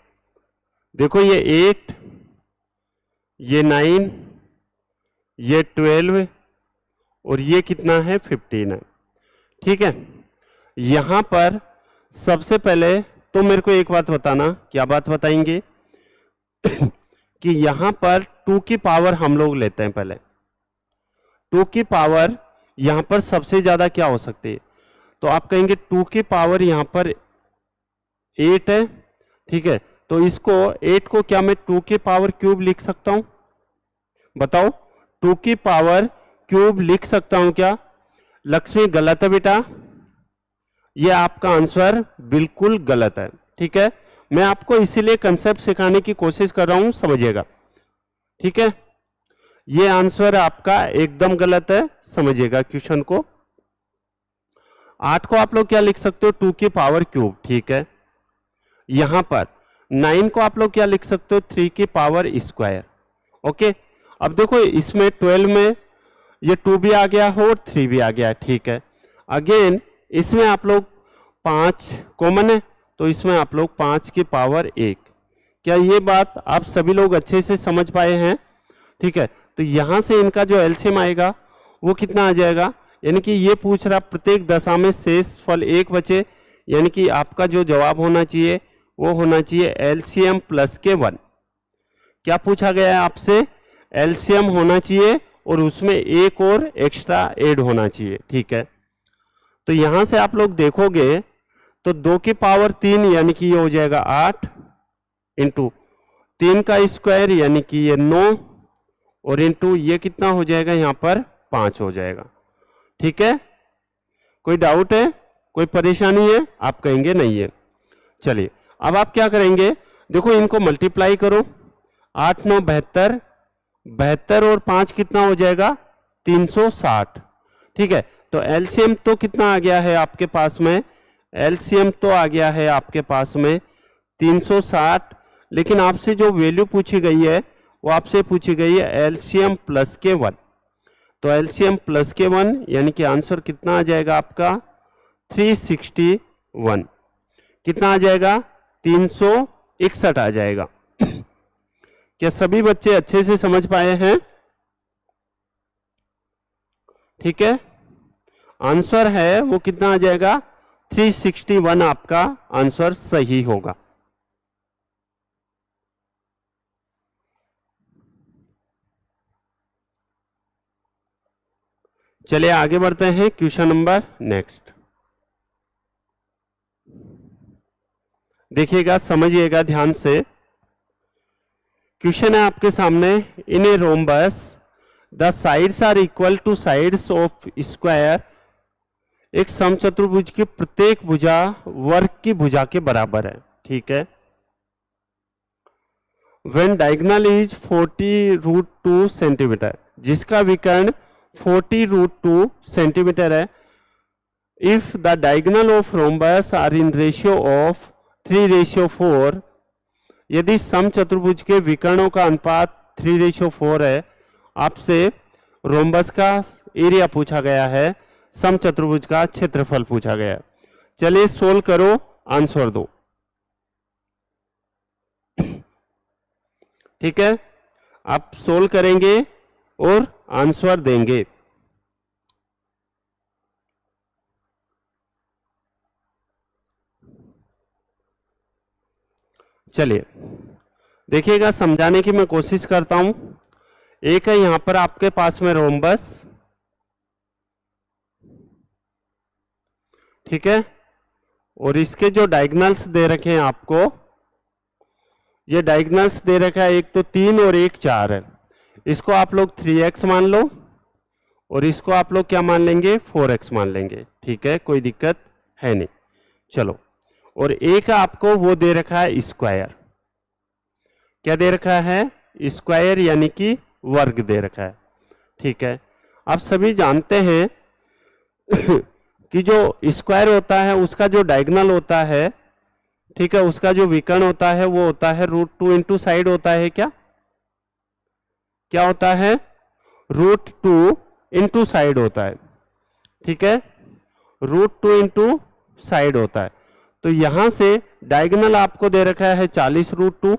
देखो ये 8, ये 9, ये 12 और ये कितना है 15 है। ठीक है, यहां पर सबसे पहले तो मेरे को एक बात बताना, क्या बात बताएंगे कि यहां पर 2 की पावर हम लोग लेते हैं। पहले 2 की पावर यहां पर सबसे ज्यादा क्या हो सकती है, तो आप कहेंगे 2 की पावर यहां पर 8 है। ठीक है, तो इसको 8 को क्या मैं 2 की पावर क्यूब लिख सकता हूं? बताओ, 2 की पावर क्यूब लिख सकता हूं क्या? लक्ष्मी गलत है बेटा, ये आपका आंसर बिल्कुल गलत है। ठीक है, मैं आपको इसीलिए कंसेप्ट सिखाने की कोशिश कर रहा हूं, समझिएगा। ठीक है, ये आंसर आपका एकदम गलत है, समझिएगा क्वेश्चन को। 8 को आप लोग क्या लिख सकते हो? 2 की पावर क्यूब। ठीक है, यहां पर 9 को आप लोग क्या लिख सकते हो? 3 की पावर स्क्वायर। ओके, अब देखो इसमें 12 में ये 2 भी आ गया हो और 3 भी आ गया। ठीक है, अगेन इसमें आप लोग 5 कॉमन है, तो इसमें आप लोग 5 की पावर 1। क्या ये बात आप सभी लोग अच्छे से समझ पाए हैं? ठीक है, तो यहां से इनका जो एलसीएम आएगा वो कितना आ जाएगा, यानी कि ये पूछ रहा प्रत्येक दशा में शेषफल 1 बचे, यानी कि आपका जो जवाब होना चाहिए वो होना चाहिए एलसीएम प्लस के 1। क्या पूछा गया है आपसे? एलसीएम होना चाहिए और उसमें एक और एक्स्ट्रा ऐड होना चाहिए। ठीक है, तो यहां से आप लोग देखोगे तो 2 की पावर 3 यानी कि ये हो जाएगा 8 इंटू 3 का स्क्वायर यानी कि ये 9 और इंटू ये कितना हो जाएगा यहां पर 5 हो जाएगा। ठीक है, कोई डाउट है, कोई परेशानी है? आप कहेंगे नहीं है। चलिए अब आप क्या करेंगे, देखो इनको मल्टीप्लाई करो, 8, 9, 72, 72 और 5 कितना हो जाएगा 360। ठीक है, तो एलसीएम तो कितना आ गया है आपके पास में? एलसीएम तो आ गया है आपके पास में 360, लेकिन आपसे जो वैल्यू पूछी गई है वो आपसे पूछी गई है एलसीएम प्लस के 1। तो एलसीएम प्लस के 1 यानी कि आंसर कितना आ जाएगा आपका 361। कितना आ जाएगा? 361 आ जाएगा। क्या सभी बच्चे अच्छे से समझ पाए हैं? ठीक है, आंसर है वो कितना आ जाएगा 361, आपका आंसर सही होगा। चलिए आगे बढ़ते हैं, क्वेश्चन नंबर नेक्स्ट। देखिएगा, समझिएगा ध्यान से। क्वेश्चन है आपके सामने, in a rhombus the sides are equal to sides of square. एक समचतुर्भुज की प्रत्येक भुजा वर्ग की भुजा के बराबर है। ठीक है, व्हेन डायगोनल इज 40√2 सेंटीमीटर, जिसका विकर्ण 40√2 सेंटीमीटर है। If the diagonal of rhombus are in ratio of 3:4, यदि समचतुर्भुज के विकर्णों का अनुपात 3:4 है। आपसे रोम्बस का एरिया पूछा गया है, समचतुर्भुज का क्षेत्रफल पूछा गया है। चलिए सोल्व करो, आंसर दो। ठीक है, आप सोल्व करेंगे और आंसर देंगे। चलिए देखिएगा, समझाने की मैं कोशिश करता हूं। एक है यहां पर आपके पास में रोम्बस, ठीक है, और इसके जो डायगोनल्स दे रखे हैं आपको, ये डायगोनल्स दे रखा है, एक तो 3 और एक 4 है। इसको आप लोग 3x मान लो और इसको आप लोग क्या मान लेंगे, 4x मान लेंगे। ठीक है, कोई दिक्कत है नहीं। चलो, और एक आपको वो दे रखा है स्क्वायर, क्या दे रखा है, स्क्वायर यानी कि वर्ग दे रखा है। ठीक है, आप सभी जानते हैं कि जो स्क्वायर होता है उसका जो डायगोनल होता है, ठीक है, उसका जो विकर्ण होता है वो होता है √2 इंटू साइड होता है। क्या क्या होता है, √2 इंटू साइड होता है। ठीक है, √2 इंटू साइड होता है। तो यहां से डायगोनल आपको दे रखा है 40√2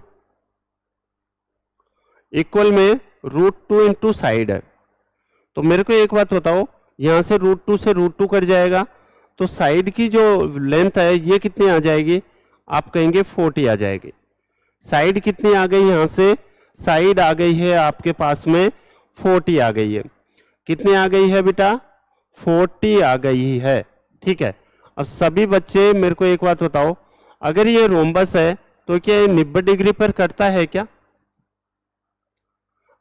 इक्वल में √2 इंटू साइड है। तो मेरे को एक बात बताओ, यहां से √2 से √2 कट जाएगा, तो साइड की जो लेंथ है ये कितनी आ जाएगी, आप कहेंगे 40 आ जाएगी। साइड कितनी आ गई, यहां से साइड आ गई है आपके पास में 40 आ गई है। कितनी आ गई है बेटा, 40 आ गई है। ठीक है, अब सभी बच्चे मेरे को एक बात बताओ, अगर ये रोम्बस है तो क्या ये 90 डिग्री पर कटता है क्या?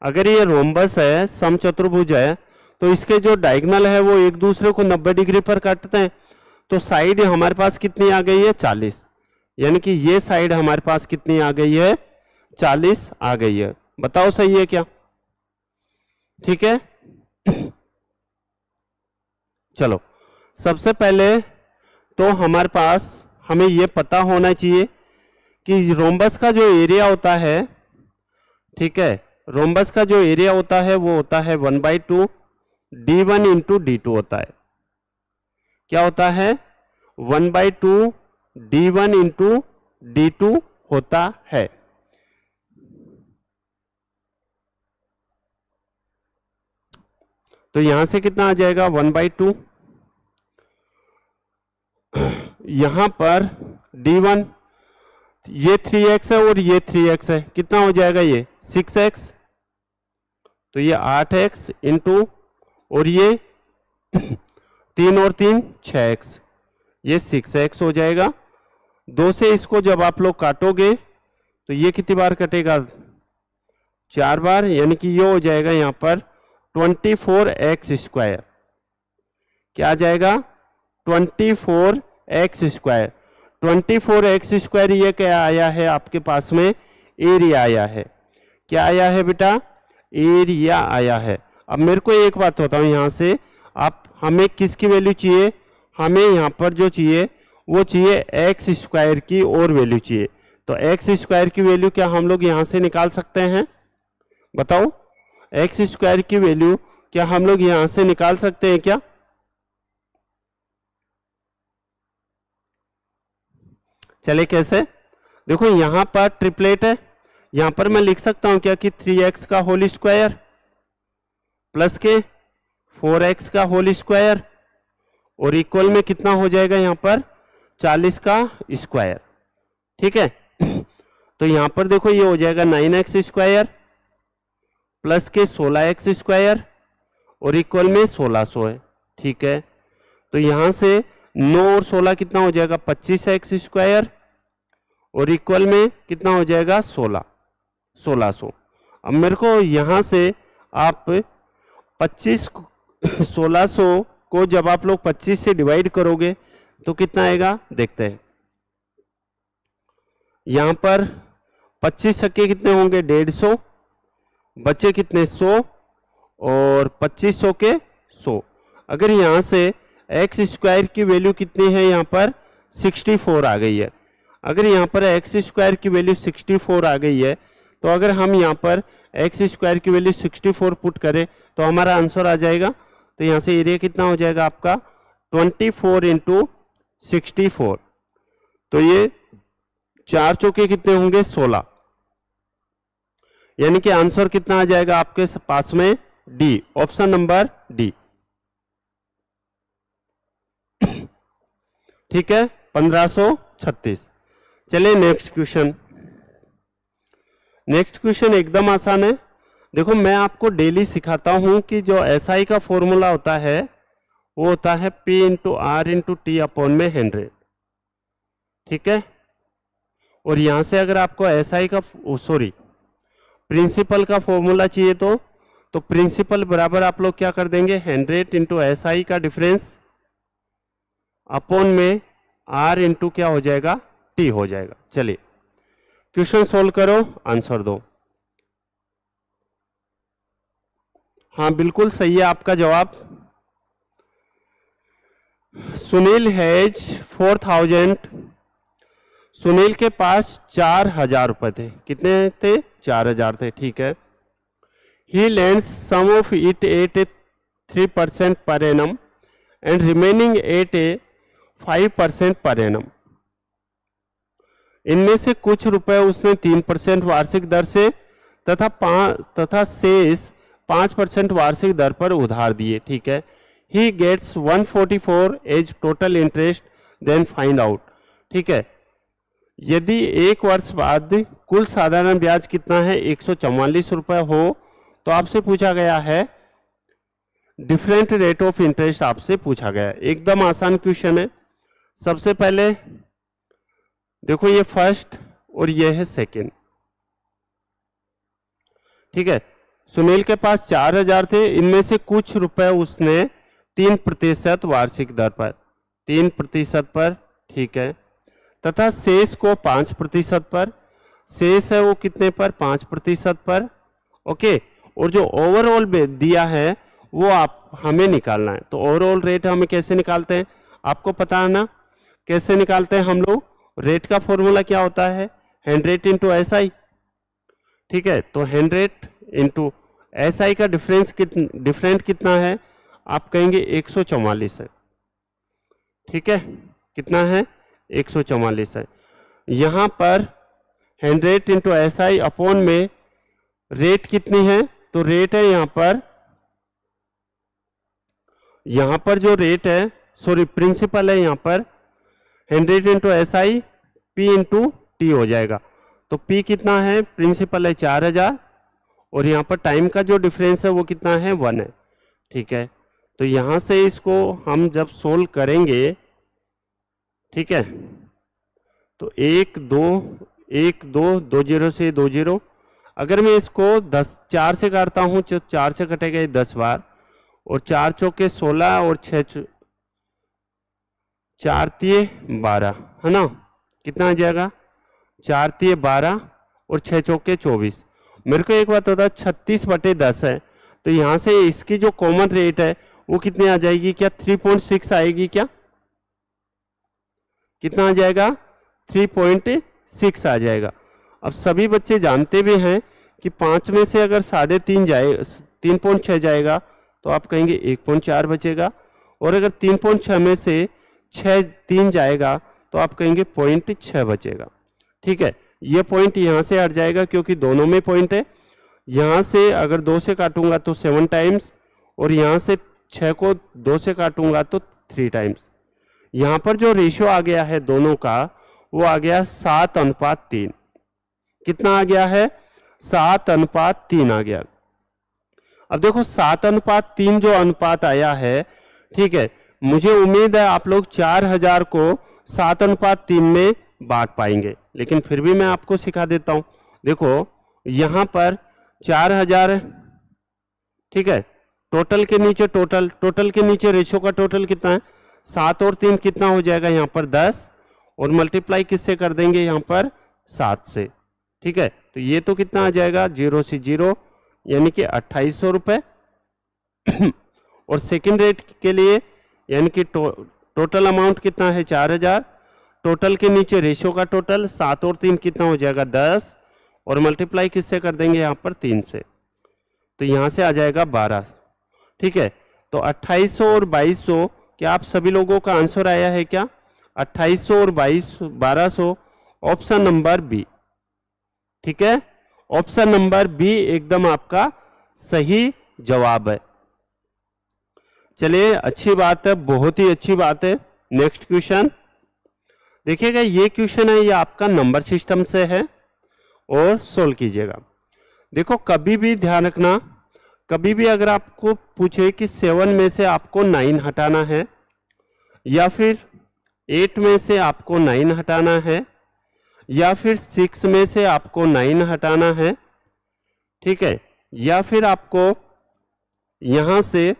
अगर ये रोम्बस है, समचतुर्भुज है, तो इसके जो डायगोनल है वो एक दूसरे को 90 डिग्री पर काटते हैं। तो साइड हमारे पास कितनी आ गई है, 40, यानी कि ये साइड हमारे पास कितनी आ गई है, 40 आ गई है। बताओ सही है क्या? ठीक है, चलो सबसे पहले तो हमारे पास हमें ये पता होना चाहिए कि रोम्बस का जो एरिया होता है, ठीक है, रोम्बस का जो एरिया होता है वो होता है 1/2 d1 इंटू d2 होता है। क्या होता है, 1/2 d1 इंटू d2 होता है। तो यहां से कितना आ जाएगा, 1/2, यहां पर d1, ये 3x है और ये 3x है, कितना हो जाएगा, ये 6x, तो ये 8x इंटू, और ये 3 और 3 6x, ये 6x हो जाएगा। 2 से इसको जब आप लोग काटोगे तो ये कितनी बार कटेगा, 4 बार, यानी कि ये हो जाएगा यहाँ पर 24x²। क्या आ जाएगा, 24x²। 24x², ये क्या आया है आपके पास में, एरिया आया है। क्या आया है बेटा, एरिया आया है। अब मेरे को एक बात बताओ, यहाँ से आप, हमें किसकी वैल्यू चाहिए, हमें यहाँ पर जो चाहिए वो चाहिए x² की और वैल्यू चाहिए। तो x² की वैल्यू क्या हम लोग यहाँ से निकाल सकते हैं, बताओ, x² की वैल्यू क्या हम लोग यहाँ से निकाल सकते हैं क्या? चले कैसे, देखो यहां पर ट्रिपलेट है, यहां पर मैं लिख सकता हूं क्या कि 3x का होल स्क्वायर प्लस के 4x का होल स्क्वायर और इक्वल में कितना हो जाएगा यहां पर 40 का स्क्वायर। ठीक है, तो यहां पर देखो ये हो जाएगा 9x² प्लस के 16x² और इक्वल में 1600 है। ठीक है, तो यहां से 9 और 16 कितना हो जाएगा, 25x² और इक्वल में कितना हो जाएगा, 1600। अब मेरे को यहां से आप 1600 को जब आप लोग 25 से डिवाइड करोगे तो कितना आएगा, देखते हैं। यहां पर 25 छक्के कितने होंगे, 150, बचे कितने, 100, और 2500 के 100। अगर यहां से x² की वैल्यू कितनी है, यहाँ पर 64 आ गई है। अगर यहाँ पर x² की वैल्यू 64 आ गई है, तो अगर हम यहाँ पर x² की वैल्यू 64 पुट करें तो हमारा आंसर आ जाएगा। तो यहाँ से एरिया कितना हो जाएगा आपका, 24 इंटू 64। तो ये 4 चौके कितने होंगे 16, यानी कि आंसर कितना आ जाएगा आपके पास में डी, ऑप्शन नंबर डी। ठीक है, 1536। चलिए नेक्स्ट क्वेश्चन। नेक्स्ट क्वेश्चन एकदम आसान है। देखो मैं आपको डेली सिखाता हूं कि जो एसआई का फॉर्मूला होता है वो होता है P into R into T upon में 100। ठीक है, और यहां से अगर आपको एसआई का प्रिंसिपल का फॉर्मूला चाहिए तो प्रिंसिपल बराबर आप लोग क्या कर देंगे 100 इंटू एसआई का डिफरेंस अपॉन में आर इंटू क्या हो जाएगा टी हो जाएगा। चलिए क्वेश्चन सोल्व करो, आंसर दो। हाँ बिल्कुल सही है आपका जवाब। सुनील हैज 4000। सुनील के पास 4000 रुपए थे। कितने थे 4000 थे। ठीक है, he lends some of it at 3% per annum and remaining eight 5% per annum. इनमें से कुछ रुपए उसने 3% वार्षिक दर से तथा शेष 5% वार्षिक दर पर उधार दिए। ठीक है, he gets 144 as total interest, then find out. ठीक है, यदि एक वर्ष बाद कुल साधारण ब्याज कितना है 144 रुपए हो तो आपसे पूछा गया है डिफरेंट रेट ऑफ इंटरेस्ट, आपसे पूछा गया है। एकदम आसान क्वेश्चन है। सबसे पहले देखो ये फर्स्ट और ये है सेकंड। ठीक है, सुनील के पास 4000 थे, इनमें से कुछ रुपए उसने 3% वार्षिक दर पर 3% पर, ठीक है, तथा शेष को 5% पर, शेष है वो कितने पर 5% पर। ओके, और जो ओवरऑल दिया है वो आप हमें निकालना है। तो ओवरऑल रेट हमें कैसे निकालते हैं आपको पता है ना, कैसे निकालते हैं हम लोग। रेट का फॉर्मूला क्या होता है 100 इंटू एस आई। ठीक है, तो 100 इंटू एस आई का डिफरेंट कितना है आप कहेंगे 144 है। ठीक है, कितना है 144 है। यहां पर 100 इंटू एस आई अपॉन में रेट कितनी है, तो रेट है यहां पर जो रेट है प्रिंसिपल है यहां पर 100 into S I P into T हो जाएगा। तो पी कितना है, प्रिंसिपल है 4000 और यहाँ पर टाइम का जो डिफरेंस है वो कितना है 1 है। ठीक है, तो यहाँ से इसको हम जब सोल्व करेंगे, ठीक है, तो 1 2 2 0 से 2 0। अगर मैं इसको 4 से काटता हूँ तो 4 से कटेगा 10 बार, और 4 चौके 16 और 4 तिये 12 है ना, कितना आ जाएगा 4 तिये 12 और 6 चौके 24। मेरे को एक बात होता है 36/10 है, तो यहाँ से इसकी जो कॉमन रेट है वो कितनी आ जाएगी, क्या 3.6 आएगी, क्या कितना आ जाएगा 3.6 आ जाएगा। अब सभी बच्चे जानते भी हैं कि 5 में से अगर 3.5 जाए 3.6 जाएगा तो आप कहेंगे 1.4 बचेगा, और अगर 3.6 में से 3 जाएगा तो आप कहेंगे 0.6 बचेगा। ठीक है, ये पॉइंट यहाँ से हट जाएगा क्योंकि दोनों में पॉइंट है। यहाँ से अगर 2 से काटूंगा तो 7 टाइम्स, और यहाँ से 6 को 2 से काटूंगा तो 3 टाइम्स। यहाँ पर जो रेशियो आ गया है दोनों का वो आ गया 7:3। कितना आ गया है 7:3 आ गया। अब देखो 7:3 जो अनुपात आया है, ठीक है, मुझे उम्मीद है आप लोग 4000 को 7:3 में बांट पाएंगे, लेकिन फिर भी मैं आपको सिखा देता हूं। देखो यहां पर 4000 है, ठीक है, टोटल के नीचे रेशियो का टोटल कितना है 7 और 3 कितना हो जाएगा यहाँ पर 10, और मल्टीप्लाई किससे कर देंगे यहाँ पर 7 से। ठीक है, तो ये तो कितना आ जाएगा 0 से 0 यानी कि 2800 रुपए। और सेकंड रेट के लिए यानी कि टोटल अमाउंट कितना है 4000, टोटल के नीचे रेशियो का टोटल 7 और 3 कितना हो जाएगा 10, और मल्टीप्लाई किससे कर देंगे यहाँ पर 3 से, तो यहाँ से आ जाएगा 12। ठीक है, तो 2800 और 2200 क्या आप सभी लोगों का आंसर आया है क्या? 2800 और 1200, ऑप्शन नंबर बी। ठीक है, ऑप्शन नंबर बी एकदम आपका सही जवाब है। चलिए, अच्छी बात है, बहुत ही अच्छी बात है। नेक्स्ट क्वेश्चन देखिएगा, ये क्वेश्चन है, ये आपका नंबर सिस्टम से है और सोल्व कीजिएगा। देखो, कभी भी ध्यान रखना, कभी भी अगर आपको पूछे कि 7 में से आपको 9 हटाना है, या फिर 8 में से आपको 9 हटाना है, या फिर 6 में से आपको 9 हटाना है, ठीक है, या फिर आपको यहां से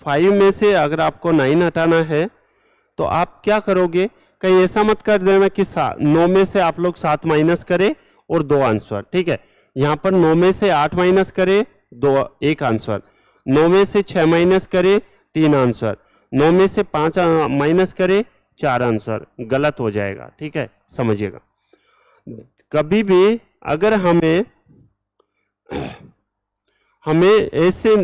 5 में से अगर आपको 9 हटाना है, तो आप क्या करोगे, कहीं ऐसा मत कर देना कि 9 में से आप लोग 7 माइनस करें और 2 आंसर। ठीक है, यहां पर 9 में से 8 माइनस करें, 1 आंसर, 9 में से 6 माइनस करें, 3 आंसर, 9 में से 5 माइनस करें, 4 आंसर। गलत हो जाएगा। ठीक है, समझिएगा। कभी भी अगर हमें ऐसे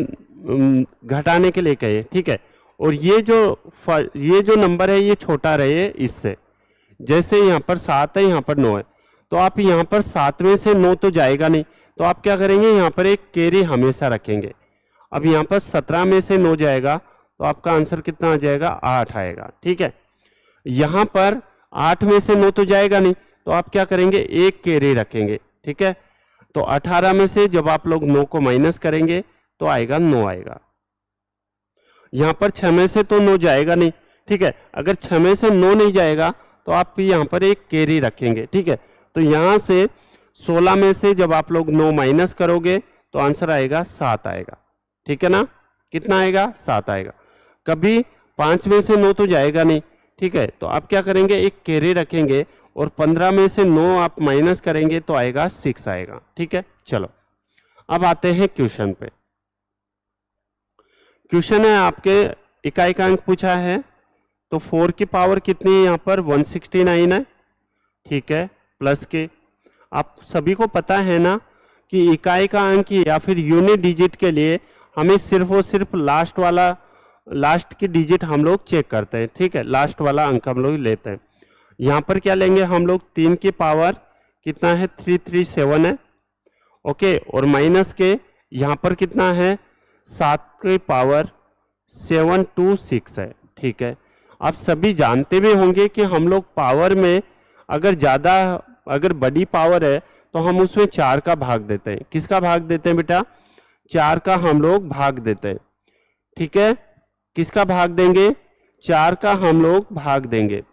घटाने के लिए कहे, ठीक है, और ये जो नंबर है ये छोटा रहे इससे, जैसे यहाँ पर 7 है, यहाँ पर 9 है, तो आप यहाँ पर 7 में से 9 तो जाएगा नहीं, तो आप क्या करेंगे, यहाँ पर एक कैरी हमेशा रखेंगे। अब यहाँ पर 17 में से 9 जाएगा, तो आपका आंसर कितना आ जाएगा, 8 आएगा। ठीक है, यहाँ पर 8 में से 9 तो जाएगा नहीं, तो आप क्या करेंगे, एक कैरी रखेंगे। ठीक है, तो 18 में से जब आप लोग 9 को माइनस करेंगे तो आएगा 9 आएगा। यहां पर 6 में से तो 9 जाएगा नहीं। ठीक है, अगर 6 में से 9 नहीं जाएगा तो आप यहां पर एक कैरी रखेंगे। ठीक है, तो यहां से 16 में से जब आप लोग 9 माइनस करोगे तो आंसर आएगा 7 आएगा। ठीक है ना, कितना आएगा, 7 आएगा। कभी 5 में से 9 तो जाएगा नहीं। ठीक है, तो आप क्या करेंगे, एक कैरी रखेंगे और 15 में से 9 आप माइनस करेंगे तो आएगा 6 आएगा। ठीक है, चलो अब आते हैं क्वेश्चन पे। क्वेश्चन है आपके इकाई पूछा है, तो 4 की पावर कितनी है, यहाँ पर 169 है। ठीक है, प्लस के आप सभी को पता है ना कि इकाई का अंक या फिर यूनिट डिजिट के लिए हमें सिर्फ और सिर्फ लास्ट की डिजिट हम लोग चेक करते हैं। ठीक है, लास्ट वाला अंक हम लोग लेते हैं। यहाँ पर क्या लेंगे हम लोग, 3 की पावर कितना है, 337 है। ओके, और माइनस के यहाँ पर कितना है, 7 की पावर 726 है। ठीक है, आप सभी जानते भी होंगे कि हम लोग पावर में अगर बड़ी पावर है तो हम उसमें 4 का भाग देते हैं। किसका भाग देते हैं बेटा, 4 का हम लोग भाग देते हैं। ठीक है, किसका भाग देंगे, 4 का हम लोग भाग देंगे।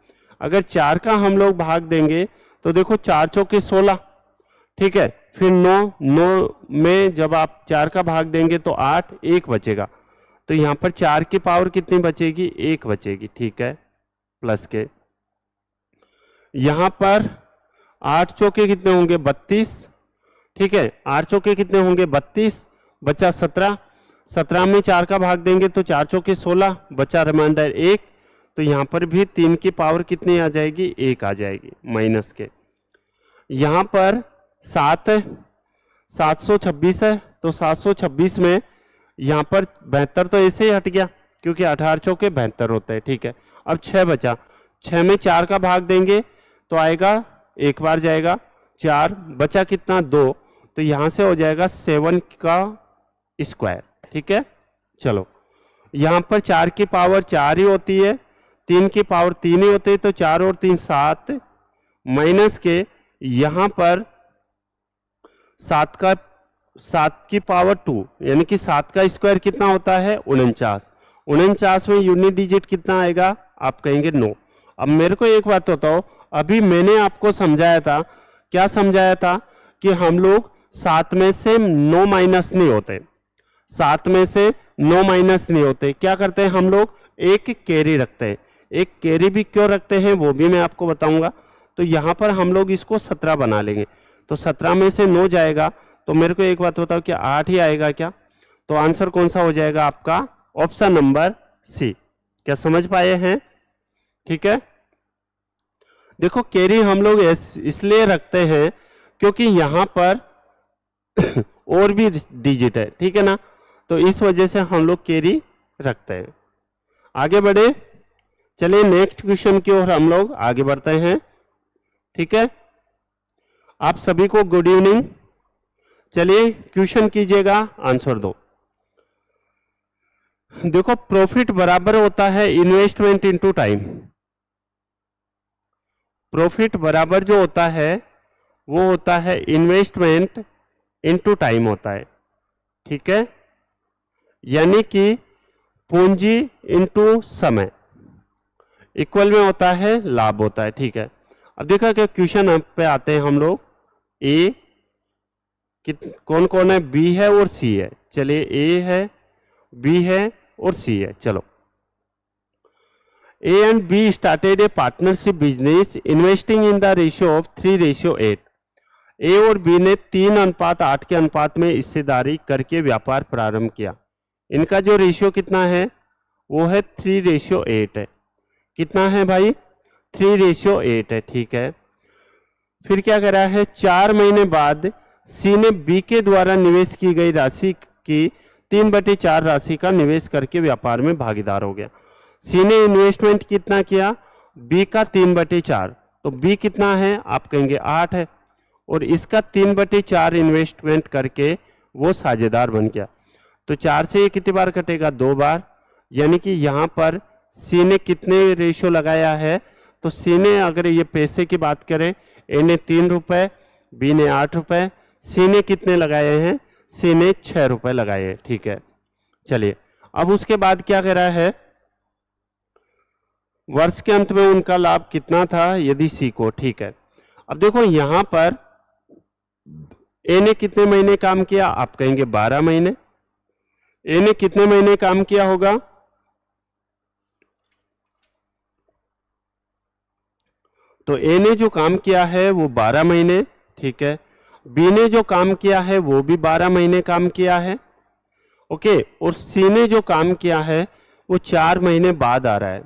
अगर 4 का हम लोग भाग देंगे तो देखो 4 चौके 16। ठीक है, फिर 9 में जब आप 4 का भाग देंगे तो 8, 1 बचेगा, तो यहाँ पर 4 की पावर कितनी बचेगी, 1 बचेगी। ठीक है, प्लस के यहाँ पर 8 चौके कितने होंगे, 32। ठीक है, 8 चौके कितने होंगे, 32, बचा 17। 17 में 4 का भाग देंगे तो 4 चौके 16, बचा रिमाइंडर 1, तो यहाँ पर भी 3 की पावर कितनी आ जाएगी, 1 आ जाएगी माइनस के। यहाँ पर 7 है, 726 है, तो 726 में यहाँ पर 72 तो ऐसे ही हट गया क्योंकि 18 चौके 72 होते हैं। ठीक है, अब 6 बचा, 6 में 4 का भाग देंगे तो आएगा, एक बार जाएगा 4, बचा कितना, 2, तो यहाँ से हो जाएगा 7 का स्क्वायर। ठीक है, चलो यहाँ पर 4 की पावर 4 ही होती है, 3 की पावर 3 ही होती है, तो 4 और 3 7, माइनस के यहाँ पर 7 की पावर 2, यानी कि 7 का स्क्वायर कितना होता है, 49। 49 में यूनिट डिजिट कितना आएगा, आप कहेंगे 9। अब मेरे को एक बात बताओ, अभी मैंने आपको समझाया था, क्या समझाया था कि हम लोग 7 में से 9 माइनस नहीं होते, 7 में से 9 माइनस नहीं होते। क्या करते हैं हम लोग, एक कैरी रखते हैं। एक कैरी भी क्यों रखते हैं वो भी मैं आपको बताऊंगा। तो यहाँ पर हम लोग इसको 17 बना लेंगे, तो 17 में से 9 जाएगा, तो मेरे को एक बात बताओ कि 8 ही आएगा क्या, तो आंसर कौन सा हो जाएगा आपका, ऑप्शन नंबर सी। क्या समझ पाए हैं? ठीक है, देखो कैरी हम लोग इसलिए रखते हैं क्योंकि यहाँ पर और भी डिजिट है, ठीक है ना, तो इस वजह से हम लोग कैरी रखते हैं। आगे बढ़े। चलिए नेक्स्ट क्वेश्चन की ओर हम लोग आगे बढ़ते हैं। ठीक है, आप सभी को गुड इवनिंग। चलिए क्वेश्चन कीजिएगा, आंसर दो। देखो प्रॉफिट बराबर होता है इन्वेस्टमेंट इनटू टाइम। प्रॉफिट बराबर जो होता है वो होता है इन्वेस्टमेंट इनटू टाइम होता है। ठीक है, यानी कि पूंजी इनटू समय इक्वल में होता है लाभ होता है। ठीक है, अब देखा कि क्वेश्चन पे आते हैं हम लोग। ए कौन कौन है, बी है और सी है। चलिए ए है, बी है और सी है। चलो, A and be started A partnership business investing in the ratio of 3:8। ए और बी ने 3:8 के अनुपात में हिस्सेदारी करके व्यापार प्रारंभ किया। इनका जो रेशियो कितना है वो है 3:8 है। कितना है भाई, 3:8 है। ठीक है, फिर क्या करा है, 4 महीने बाद सी ने बी के द्वारा निवेश की गई राशि की 3/4 राशि का निवेश करके व्यापार में भागीदार हो गया। सी ने इन्वेस्टमेंट कितना किया, बी का 3/4, तो बी कितना है आप कहेंगे 8 है, और इसका 3/4 इन्वेस्टमेंट करके वो साझेदार बन गया। तो 4 से ये कितनी बार कटेगा, 2 बार, यानी कि यहाँ पर सी ने कितने रेशियो लगाया है, तो सी ने अगर ये पैसे की बात करें, ए ने 3 रुपए, बी ने 8 रुपए, सी ने कितने लगाए हैं, सी ने 6 रुपए लगाए हैं। ठीक है, चलिए अब उसके बाद क्या कह रहा है, वर्ष के अंत में उनका लाभ कितना था यदि सी को। ठीक है, अब देखो यहां पर ए ने कितने महीने काम किया, आप कहेंगे 12 महीने। ए ने कितने महीने काम किया होगा, तो ए ने जो काम किया है वो 12 महीने। ठीक है, बी ने जो काम किया है वो भी 12 महीने काम किया है। ओके, और सी ने जो काम किया है वो 4 महीने बाद आ रहा है।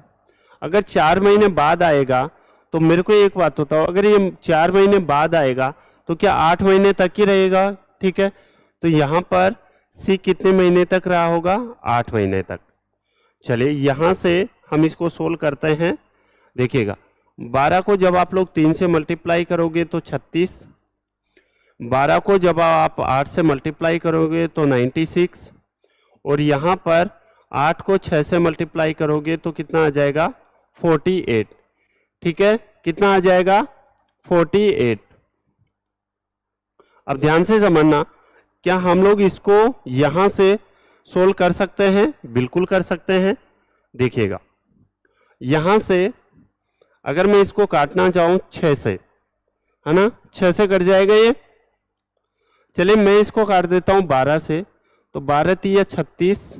अगर 4 महीने बाद आएगा तो मेरे को एक बात बताओ, अगर ये 4 महीने बाद आएगा तो क्या 8 महीने तक ही रहेगा। ठीक है, तो यहां पर सी कितने महीने तक रहा होगा, 8 महीने तक। चलिए यहां से हम इसको सोल्व करते हैं। देखिएगा 12 को जब आप लोग 3 से मल्टीप्लाई करोगे तो 36, 12 को जब आप 8 से मल्टीप्लाई करोगे तो 96, और यहाँ पर 8 को 6 से मल्टीप्लाई करोगे तो कितना आ जाएगा, 48। ठीक है, कितना आ जाएगा, 48। अब ध्यान से समझना, क्या हम लोग इसको यहां से सोल्व कर सकते हैं, बिल्कुल कर सकते हैं। देखिएगा यहां से अगर मैं इसको काटना चाहूं 6 से, है ना, 6 से कट जाएगा ये। चलिए मैं इसको काट देता हूं 12 से, तो 12 3 36,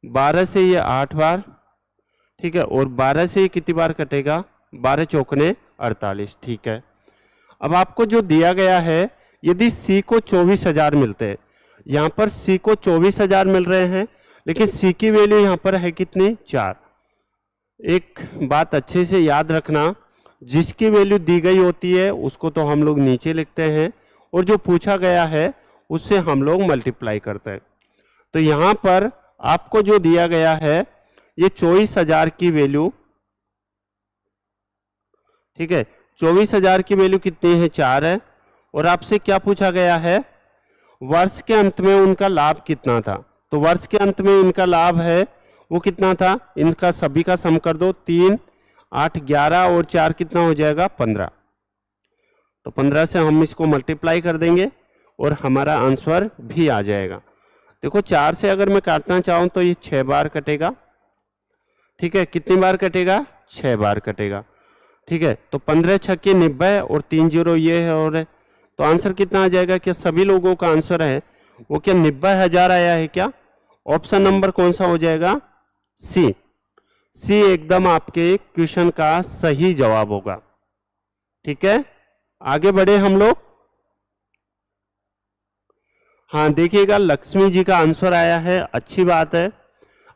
12 से ये 8 बार। ठीक है, और 12 से ये कितनी बार कटेगा, 12 चौकने 48। ठीक है, अब आपको जो दिया गया है, यदि सी को 24,000 मिलते हैं, यहाँ पर सी को 24,000 मिल रहे हैं, लेकिन सी की वैल्यू यहाँ पर है कितनी, 4। एक बात अच्छे से याद रखना, जिसकी वैल्यू दी गई होती है उसको तो हम लोग नीचे लिखते हैं, और जो पूछा गया है उससे हम लोग मल्टीप्लाई करते हैं। तो यहाँ पर आपको जो दिया गया है ये 24,000 की वैल्यू, ठीक है, 24,000 की वैल्यू कितनी है, 4 है, और आपसे क्या पूछा गया है, वर्ष के अंत में उनका लाभ कितना था। तो वर्ष के अंत में इनका लाभ है वो कितना था, इनका सभी का सम कर दो, 3 8 11 और 4 कितना हो जाएगा, 15। तो 15 से हम इसको मल्टीप्लाई कर देंगे और हमारा आंसर भी आ जाएगा। देखो 4 से अगर मैं काटना चाहूं तो ये 6 बार कटेगा। ठीक है, कितनी बार कटेगा, 6 बार कटेगा। ठीक है, तो 15 छक्के 90 और 3 0 ये है, और तो आंसर कितना आ जाएगा, क्या सभी लोगों का आंसर है वो क्या 90,000 आया है क्या। ऑप्शन नंबर कौन सा हो जाएगा, सी। सी एकदम आपके क्वेश्चन का सही जवाब होगा। ठीक है, आगे बढ़े हम लोग। हाँ देखिएगा लक्ष्मी जी का आंसर आया है, अच्छी बात है,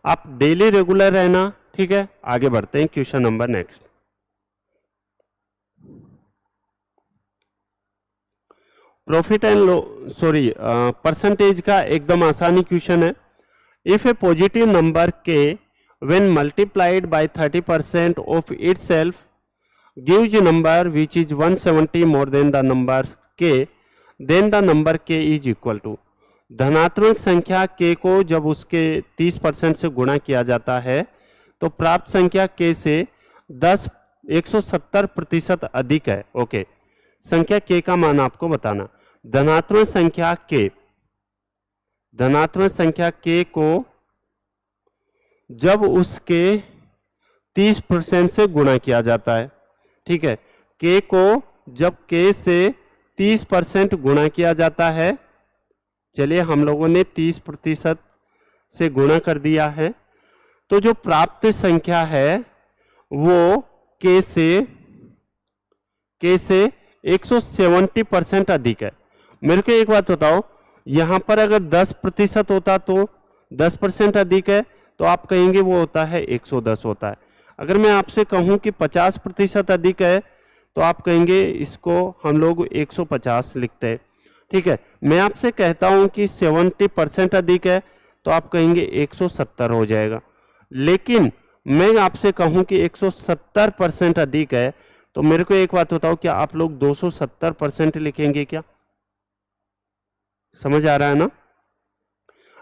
आप डेली रेगुलर रहना। ठीक है, आगे बढ़ते हैं question number next. Profit and percentage का एकदम आसानी क्वेश्चन है। इफ ए पॉजिटिव नंबर के when multiplied by 30% of itself gives a number which is 170 more than the number k, then the number k is equal to। धनात्मक संख्या k को जब उसके 30% से गुणा किया जाता है तो प्राप्त संख्या k से 170% अधिक है। ओके, संख्या k का मान आपको बताना। धनात्मक संख्या k को जब उसके 30% से गुणा किया जाता है, ठीक है, k को जब k से 30% गुणा किया जाता है, चलिए हम लोगों ने 30% से गुणा कर दिया है, तो जो प्राप्त संख्या है वो k से 170% अधिक है। मेरे को एक बात बताओ, यहां पर अगर 10% होता तो 10% अधिक है तो आप कहेंगे वो होता है 110 होता है। अगर मैं आपसे कहूं कि 50% अधिक है तो आप कहेंगे इसको हम लोग 150 लिखते हैं, ठीक है। मैं आपसे कहता हूं कि 70% अधिक है तो आप कहेंगे 170 हो जाएगा। लेकिन मैं आपसे कहूं कि 170% अधिक है तो मेरे को एक बात बताओ, क्या आप लोग 270% लिखेंगे क्या? समझ आ रहा है ना?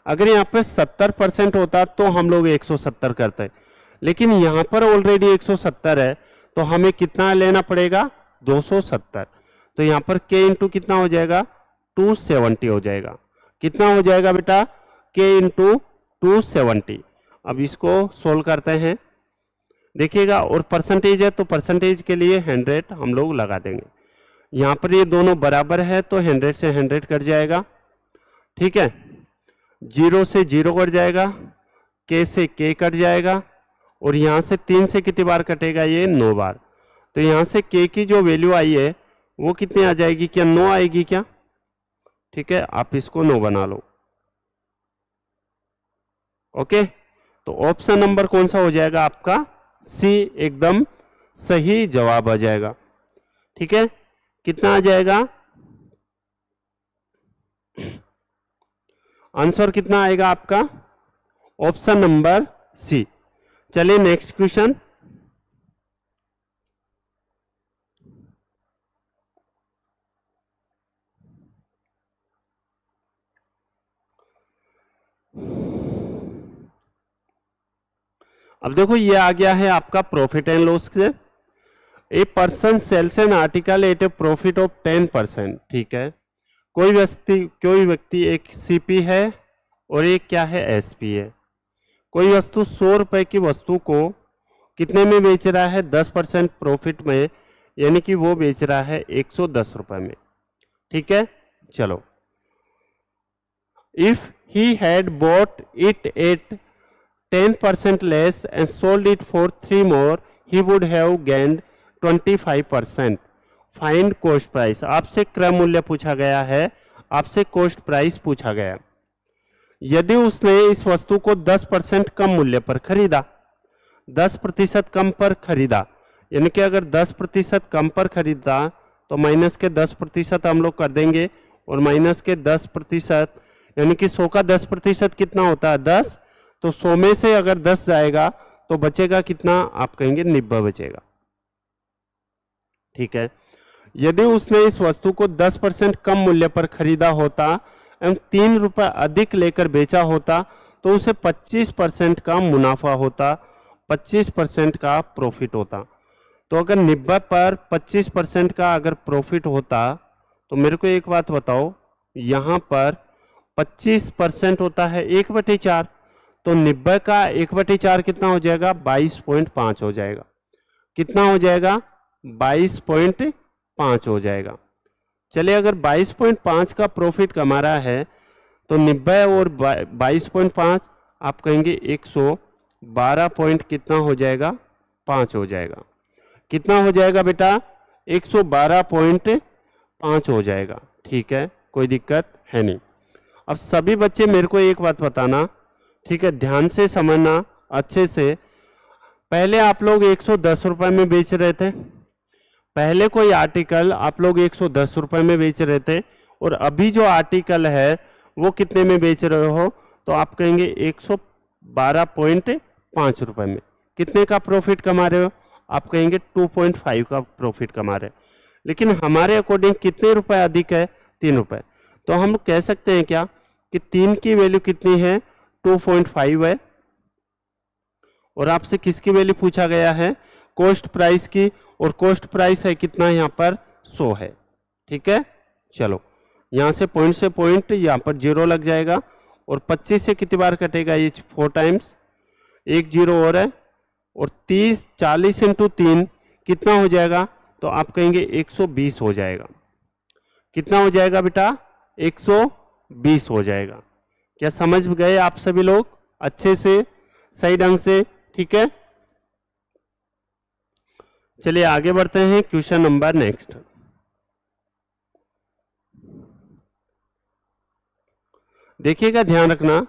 अगर यहाँ पर 70% होता तो हम लोग 170 करते, लेकिन यहाँ पर ऑलरेडी 170 है तो हमें कितना लेना पड़ेगा? 270। तो यहाँ पर k इंटू कितना हो जाएगा? 270 हो जाएगा। कितना हो जाएगा बेटा? k into 270। अब इसको सोल्व करते हैं, देखिएगा। और परसेंटेज है तो परसेंटेज के लिए 100 हम लोग लगा देंगे। यहाँ पर ये दोनों बराबर है तो 100 से 100 कट जाएगा, ठीक है। 0 से 0 कट जाएगा, k से k कट जाएगा, और यहाँ से 3 से कितनी बार कटेगा? ये 9 बार। तो यहाँ से k की जो वैल्यू आई है वो कितनी आ जाएगी? क्या 9 आएगी क्या? ठीक है, आप इसको 9 बना लो। ओके, तो ऑप्शन नंबर कौन सा हो जाएगा आपका? सी एकदम सही जवाब आ जाएगा, ठीक है। कितना आ जाएगा? आंसर कितना आएगा आपका? Option number C. चलिए नेक्स्ट क्वेश्चन। अब देखो ये आ गया है आपका प्रॉफिट एंड लॉस से। A person sells an article at a profit of 10%, ठीक है। कोई व्यक्ति एक सीपी है और एक क्या है? एसपी है। कोई वस्तु 100 रुपए की वस्तु को कितने में बेच रहा है? 10% प्रॉफिट में, यानी कि वो बेच रहा है 110 रुपए में, ठीक है। चलो, if he had bought it at 10% less and sold it for 3 more, he would have gained 25%. Find cost price. आपसे क्रय मूल्य पूछा गया है, आपसे कॉस्ट प्राइस पूछा गया। यदि उसने इस वस्तु को 10% कम मूल्य पर खरीदा, 10% कम पर खरीदा, यानी कि अगर 10% कम पर खरीदा तो माइनस के 10% हम लोग कर देंगे, और माइनस के 10% यानी कि 100 का 10% कितना होता है? 10। तो 100 में से अगर 10 जाएगा तो बचेगा कितना? आप कहेंगे 90 बचेगा, ठीक है। यदि उसने इस वस्तु को 10% कम मूल्य पर खरीदा होता एवं 3 रुपए अधिक लेकर बेचा होता तो उसे 25% का मुनाफा होता, 25% का प्रॉफिट होता। तो अगर 90 पर 25% का अगर प्रॉफिट होता तो मेरे को एक बात बताओ, यहाँ पर 25% होता है 1/4, तो 90 का 1/4 कितना हो जाएगा? 22.5 हो जाएगा। कितना हो जाएगा? 22.5 हो जाएगा। चलिए, अगर 22.5 का प्रॉफिट कमा रहा है तो 90 और 22.5 आप कहेंगे 112 पॉइंट कितना हो जाएगा? 5 हो जाएगा। कितना हो जाएगा बेटा? 112.5 हो जाएगा, ठीक है, कोई दिक्कत है नहीं। अब सभी बच्चे मेरे को एक बात बताना, ठीक है, ध्यान से समझना अच्छे से। पहले आप लोग 110 रुपए में बेच रहे थे, पहले कोई आर्टिकल आप लोग 110 रुपए में बेच रहे थे, और अभी जो आर्टिकल है वो कितने में बेच रहे हो? तो आप कहेंगे 112.5 5 रुपए में। कितने का प्रॉफिट कमा रहे हो? आप कहेंगे 2.5 का प्रॉफिट कमा रहे हैं। लेकिन हमारे अकॉर्डिंग कितने रुपए अधिक है? 3 रुपए। तो हम कह सकते हैं क्या कि 3 की वैल्यू कितनी है? 2.5 है। और आपसे किसकी वैल्यू पूछा गया है? कॉस्ट प्राइस की। और कॉस्ट प्राइस है कितना? यहाँ पर 100 है। ठीक है, चलो यहाँ से पॉइंट यहाँ पर 0 लग जाएगा। और 25 से कितनी बार कटेगा? ये 4 टाइम्स, एक 0 और है। और 40 इंटू 3 कितना हो जाएगा? तो आप कहेंगे 120 हो जाएगा। कितना हो जाएगा बेटा? 120 हो जाएगा। क्या समझ गए आप सभी लोग अच्छे से, सही ढंग से? ठीक है, चलिए आगे बढ़ते हैं। Question number next. देखिएगा, ध्यान रखना,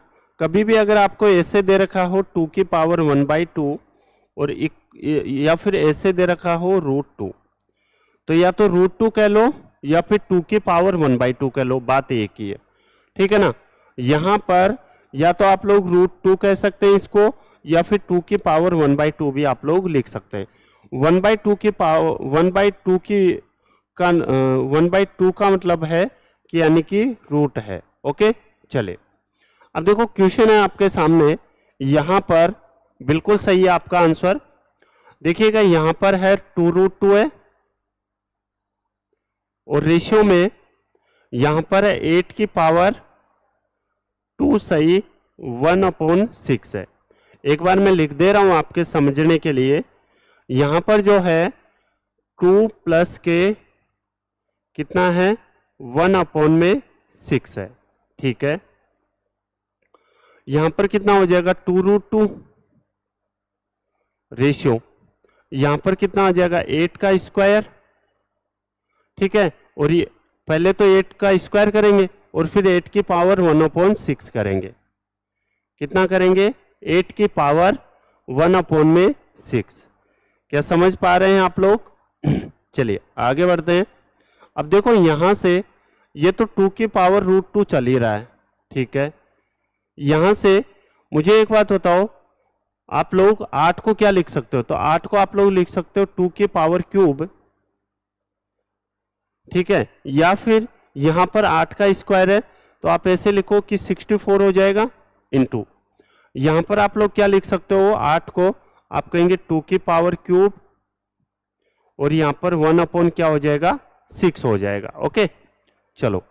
कभी भी अगर आपको ऐसे दे रखा हो 2 की पावर 1/2 और या फिर ऐसे दे रखा हो √2, तो या तो √2 कह लो या फिर 2 की पावर 1/2 कह लो, बात एक ही है। ठीक है ना? यहां पर या तो आप लोग √2 कह सकते हैं इसको, या फिर 2 की पावर 1/2 भी आप लोग लिख सकते हैं। 1/2 की पावर 1/2 की का 1/2 का मतलब है कि यानी कि रूट है। ओके, चले अब देखो क्वेश्चन है आपके सामने। यहां पर बिल्कुल सही है आपका आंसर। देखिएगा, यहां पर है 2√2 है और रेशियो में यहां पर है 8 की पावर 2 सही 1/6 है। एक बार मैं लिख दे रहा हूं आपके समझने के लिए। यहां पर जो है 2 प्लस के कितना है? 1/6 है। ठीक है, यहां पर कितना हो जाएगा? 2√2 रेशियो, यहां पर कितना आ जाएगा? 8 का स्क्वायर। ठीक है, और ये पहले तो 8 का स्क्वायर करेंगे और फिर 8 की पावर 1/6 करेंगे। कितना करेंगे? 8 की पावर 1/6। क्या समझ पा रहे हैं आप लोग? चलिए आगे बढ़ते हैं। अब देखो यहां से ये तो 2 की पावर √2 चल ही रहा है। ठीक है, यहां से मुझे एक बात बताओ, आप लोग 8 को क्या लिख सकते हो? तो 8 को आप लोग लिख सकते हो 2 की पावर क्यूब। ठीक है, या फिर यहां पर 8 का स्क्वायर है तो आप ऐसे लिखो कि 64 हो जाएगा इंटू। यहां पर आप लोग क्या लिख सकते हो? 8 को आप कहेंगे 2 की पावर क्यूब और यहां पर 1 क्या हो जाएगा? 6 हो जाएगा। ओके, चलो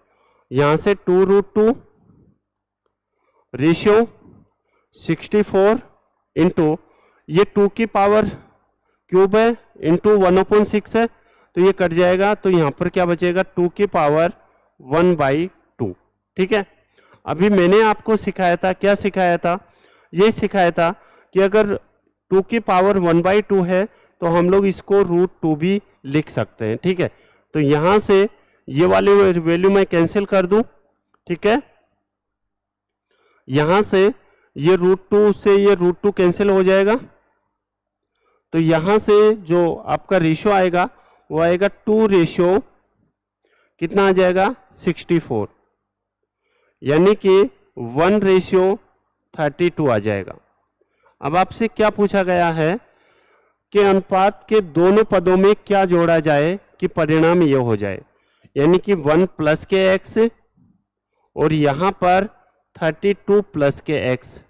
यहां से 2√2 रेशियो 64 इंटू ये 2 की पावर क्यूब है इंटू 1/6 है, तो ये कट जाएगा। तो यहां पर क्या बचेगा? 2 की पावर 1/2। ठीक है, अभी मैंने आपको सिखाया था, क्या सिखाया था? ये सिखाया था कि अगर 2 की पावर 1/2 है तो हम लोग इसको √2 भी लिख सकते हैं। ठीक है, तो यहां से ये वाली वैल्यू मैं कैंसिल कर दूं। ठीक है, यहां से ये √2 से ये √2 कैंसिल हो जाएगा। तो यहां से जो आपका रेशियो आएगा वो आएगा 2 रेशियो कितना आ जाएगा? 64, यानी कि 1/32 आ जाएगा। अब आपसे क्या पूछा गया है कि अनुपात के दोनों पदों में क्या जोड़ा जाए कि परिणाम ये हो जाए, यानी कि 1 प्लस के एक्स और यहां पर 32 प्लस के एक्स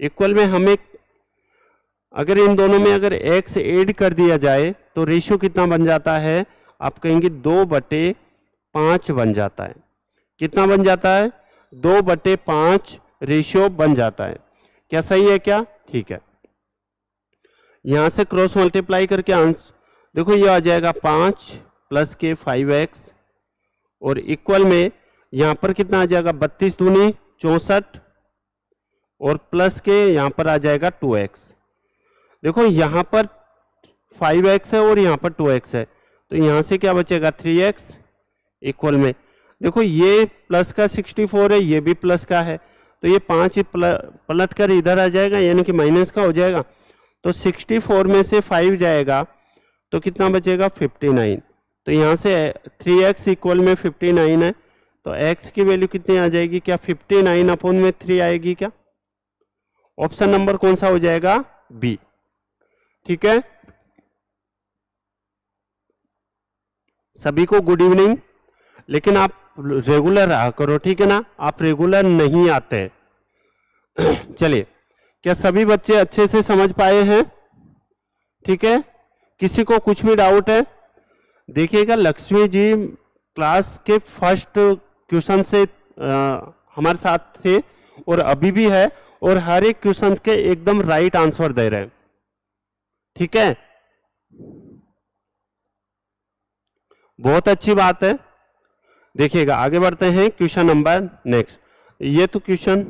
इक्वल में हमें अगर इन दोनों में अगर x ऐड कर दिया जाए तो रेशियो कितना बन जाता है? आप कहेंगे 2/5 बन जाता है। कितना बन जाता है? 2/5 रेशियो बन जाता है। क्या सही है क्या? ठीक है, यहां से क्रॉस मल्टीप्लाई करके आंसर देखो ये आ जाएगा 5 प्लस के 5x और इक्वल में यहां पर कितना आ जाएगा? 32 दूनी 64 और प्लस के यहां पर आ जाएगा 2x। देखो यहां पर 5x है और यहां पर 2x है, तो यहां से क्या बचेगा? 3x इक्वल में देखो ये प्लस का 64 है, ये भी प्लस का है, तो ये 5 पलट कर इधर आ जाएगा, यानी कि माइनस का हो जाएगा। तो 64 में से 5 जाएगा तो कितना बचेगा? 59। तो यहां से 3x इक्वल में 59 है, तो x की वैल्यू कितनी आ जाएगी? क्या 59/3 आएगी क्या? ऑप्शन नंबर कौन सा हो जाएगा? बी। ठीक है, सभी को गुड इवनिंग। लेकिन आप रेगुलर रहा करो, ठीक है ना, आप रेगुलर नहीं आते। चलिए, क्या सभी बच्चे अच्छे से समझ पाए हैं? ठीक है, किसी को कुछ भी डाउट है? देखिएगा, लक्ष्मी जी क्लास के फर्स्ट क्वेश्चन से हमारे साथ थे और अभी भी है, और हर एक क्वेश्चन के एकदम राइट आंसर दे रहे हैं। ठीक है, बहुत अच्छी बात है। देखिएगा, आगे बढ़ते हैं क्वेश्चन नंबर नेक्स्ट। ये तो क्वेश्चन,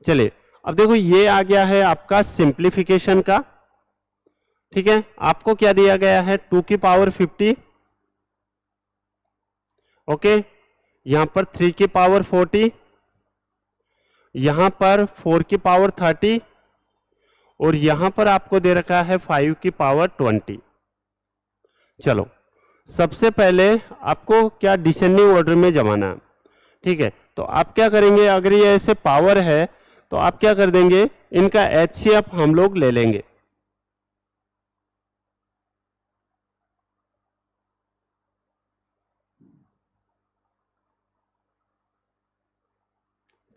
चलिए अब देखो, ये आ गया है आपका सिंप्लीफिकेशन का। ठीक है, आपको क्या दिया गया है? 2 की पावर 50, ओके, यहां पर 3 की पावर 40, यहां पर 4 की पावर 30, और यहां पर आपको दे रखा है 5 की पावर 20। चलो, सबसे पहले आपको क्या डिसेंडिंग ऑर्डर में जमाना है। ठीक है, तो आप क्या करेंगे, अगर ये ऐसे पावर है तो आप क्या कर देंगे, इनका HCF हम लोग ले लेंगे।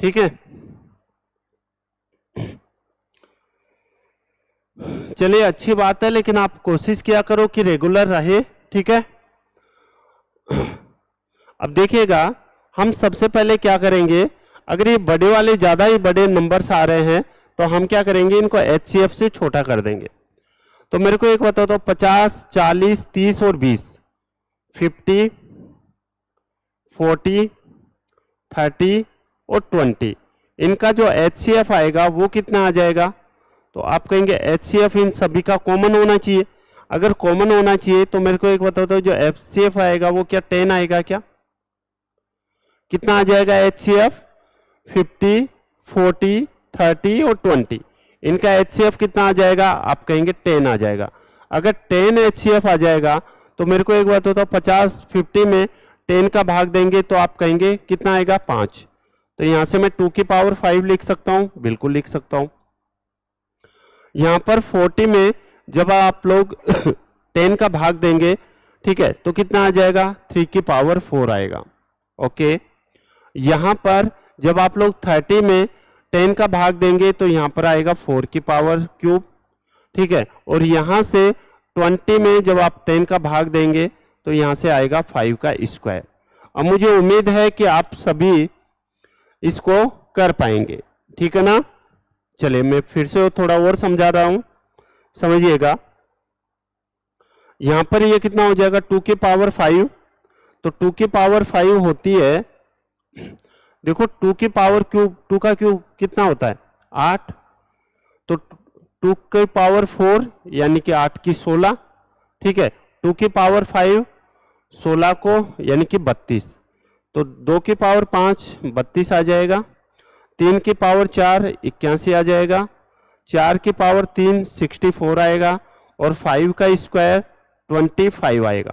ठीक है, चलिए अच्छी बात है, लेकिन आप कोशिश किया करो कि रेगुलर रहे। ठीक है, अब देखिएगा, हम सबसे पहले क्या करेंगे, अगर ये बड़े वाले ज्यादा ही बड़े नंबर्स आ रहे हैं तो हम क्या करेंगे, इनको HCF से छोटा कर देंगे। तो मेरे को एक बताओ तो 50, 40, 30 और 20, 50, 40, 30 और 20, इनका जो HCF आएगा वो कितना आ जाएगा? तो आप कहेंगे HCF इन सभी का कॉमन होना चाहिए। अगर कॉमन होना चाहिए तो मेरे को एक बताओ तो जो HCF आएगा वो क्या 10 आएगा क्या? कितना आ जाएगा HCF? 50, 40, 30 और 20, इनका HCF कितना आ जाएगा? आप कहेंगे 10 आ जाएगा। अगर 10 HCF आ जाएगा तो मेरे को एक बात होता है, 50, 50 में 10 का भाग देंगे तो आप कहेंगे कितना आएगा? 5। तो यहां से मैं 2 की पावर 5 लिख सकता हूं, बिल्कुल लिख सकता हूं। यहां पर 40 में जब आप लोग 10 का भाग देंगे, ठीक है, तो कितना आ जाएगा? 3 की पावर 4 आएगा। ओके, यहां पर जब आप लोग 30 में 10 का भाग देंगे तो यहां पर आएगा 4 की पावर क्यूब। ठीक है, और यहां से 20 में जब आप 10 का भाग देंगे तो यहां से आएगा 5 का स्क्वायर। अब मुझे उम्मीद है कि आप सभी इसको कर पाएंगे। ठीक है ना? चलिए मैं फिर से थोड़ा और समझा रहा हूं, समझिएगा। यहां पर ये कितना हो जाएगा? 2 की पावर 5, तो 2 की पावर 5 होती है, देखो 2 की पावर क्यूब, 2 का क्यूब कितना होता है? 8, तो 2 की पावर 4 यानी कि 8 की 16। ठीक है, 2 की पावर 5 16 को यानी कि 32, तो 2 की पावर 5 32 आ जाएगा, 3 की पावर 4 81 आ जाएगा, 4 की पावर 3 64 आएगा, और 5 का स्क्वायर 25 आएगा।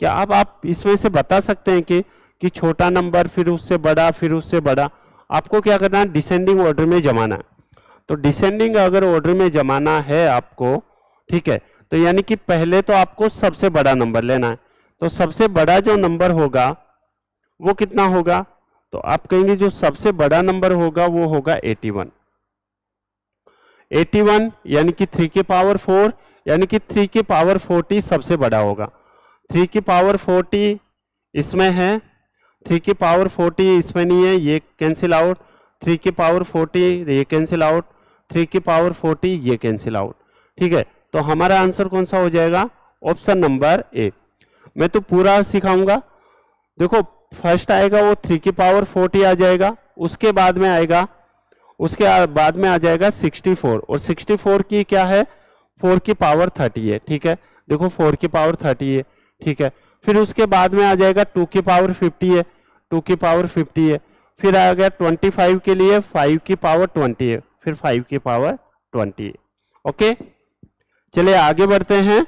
क्या आप इसमें से बता सकते हैं कि छोटा नंबर फिर उससे बड़ा फिर उससे बड़ा? आपको क्या करना है? डिसेंडिंग ऑर्डर में जमाना है। तो डिसेंडिंग अगर ऑर्डर में जमाना है आपको, ठीक है, तो यानी कि पहले तो आपको सबसे बड़ा नंबर लेना है। तो सबसे बड़ा जो नंबर होगा वो कितना होगा? तो आप कहेंगे जो सबसे बड़ा नंबर होगा वो होगा 81। 81 यानी कि 3 की पावर 4, यानी कि 3 की पावर 40 सबसे बड़ा होगा। 3 की पावर 40 इसमें है, 3 की पावर 40 इसमें नहीं है, ये कैंसिल आउट, 3 की पावर 40 ये कैंसिल आउट, 3 की पावर 40 ये कैंसिल आउट। ठीक है, तो हमारा आंसर कौन सा हो जाएगा? Option number A. मैं तो पूरा सिखाऊंगा। देखो, फर्स्ट आएगा वो 3 की पावर 40 आ जाएगा, उसके बाद में आएगा, उसके बाद में आ जाएगा 64, और 64 की क्या है? 4 की पावर 30 है। ठीक है, देखो 4 की पावर 30 है। ठीक है, फिर उसके बाद में आ जाएगा 2 की पावर 50 है, 2 की पावर 50 है, फिर आ गया 25 के लिए 5 की पावर 20 है, फिर 5 की पावर 20 है। ओके, चलिए आगे बढ़ते हैं।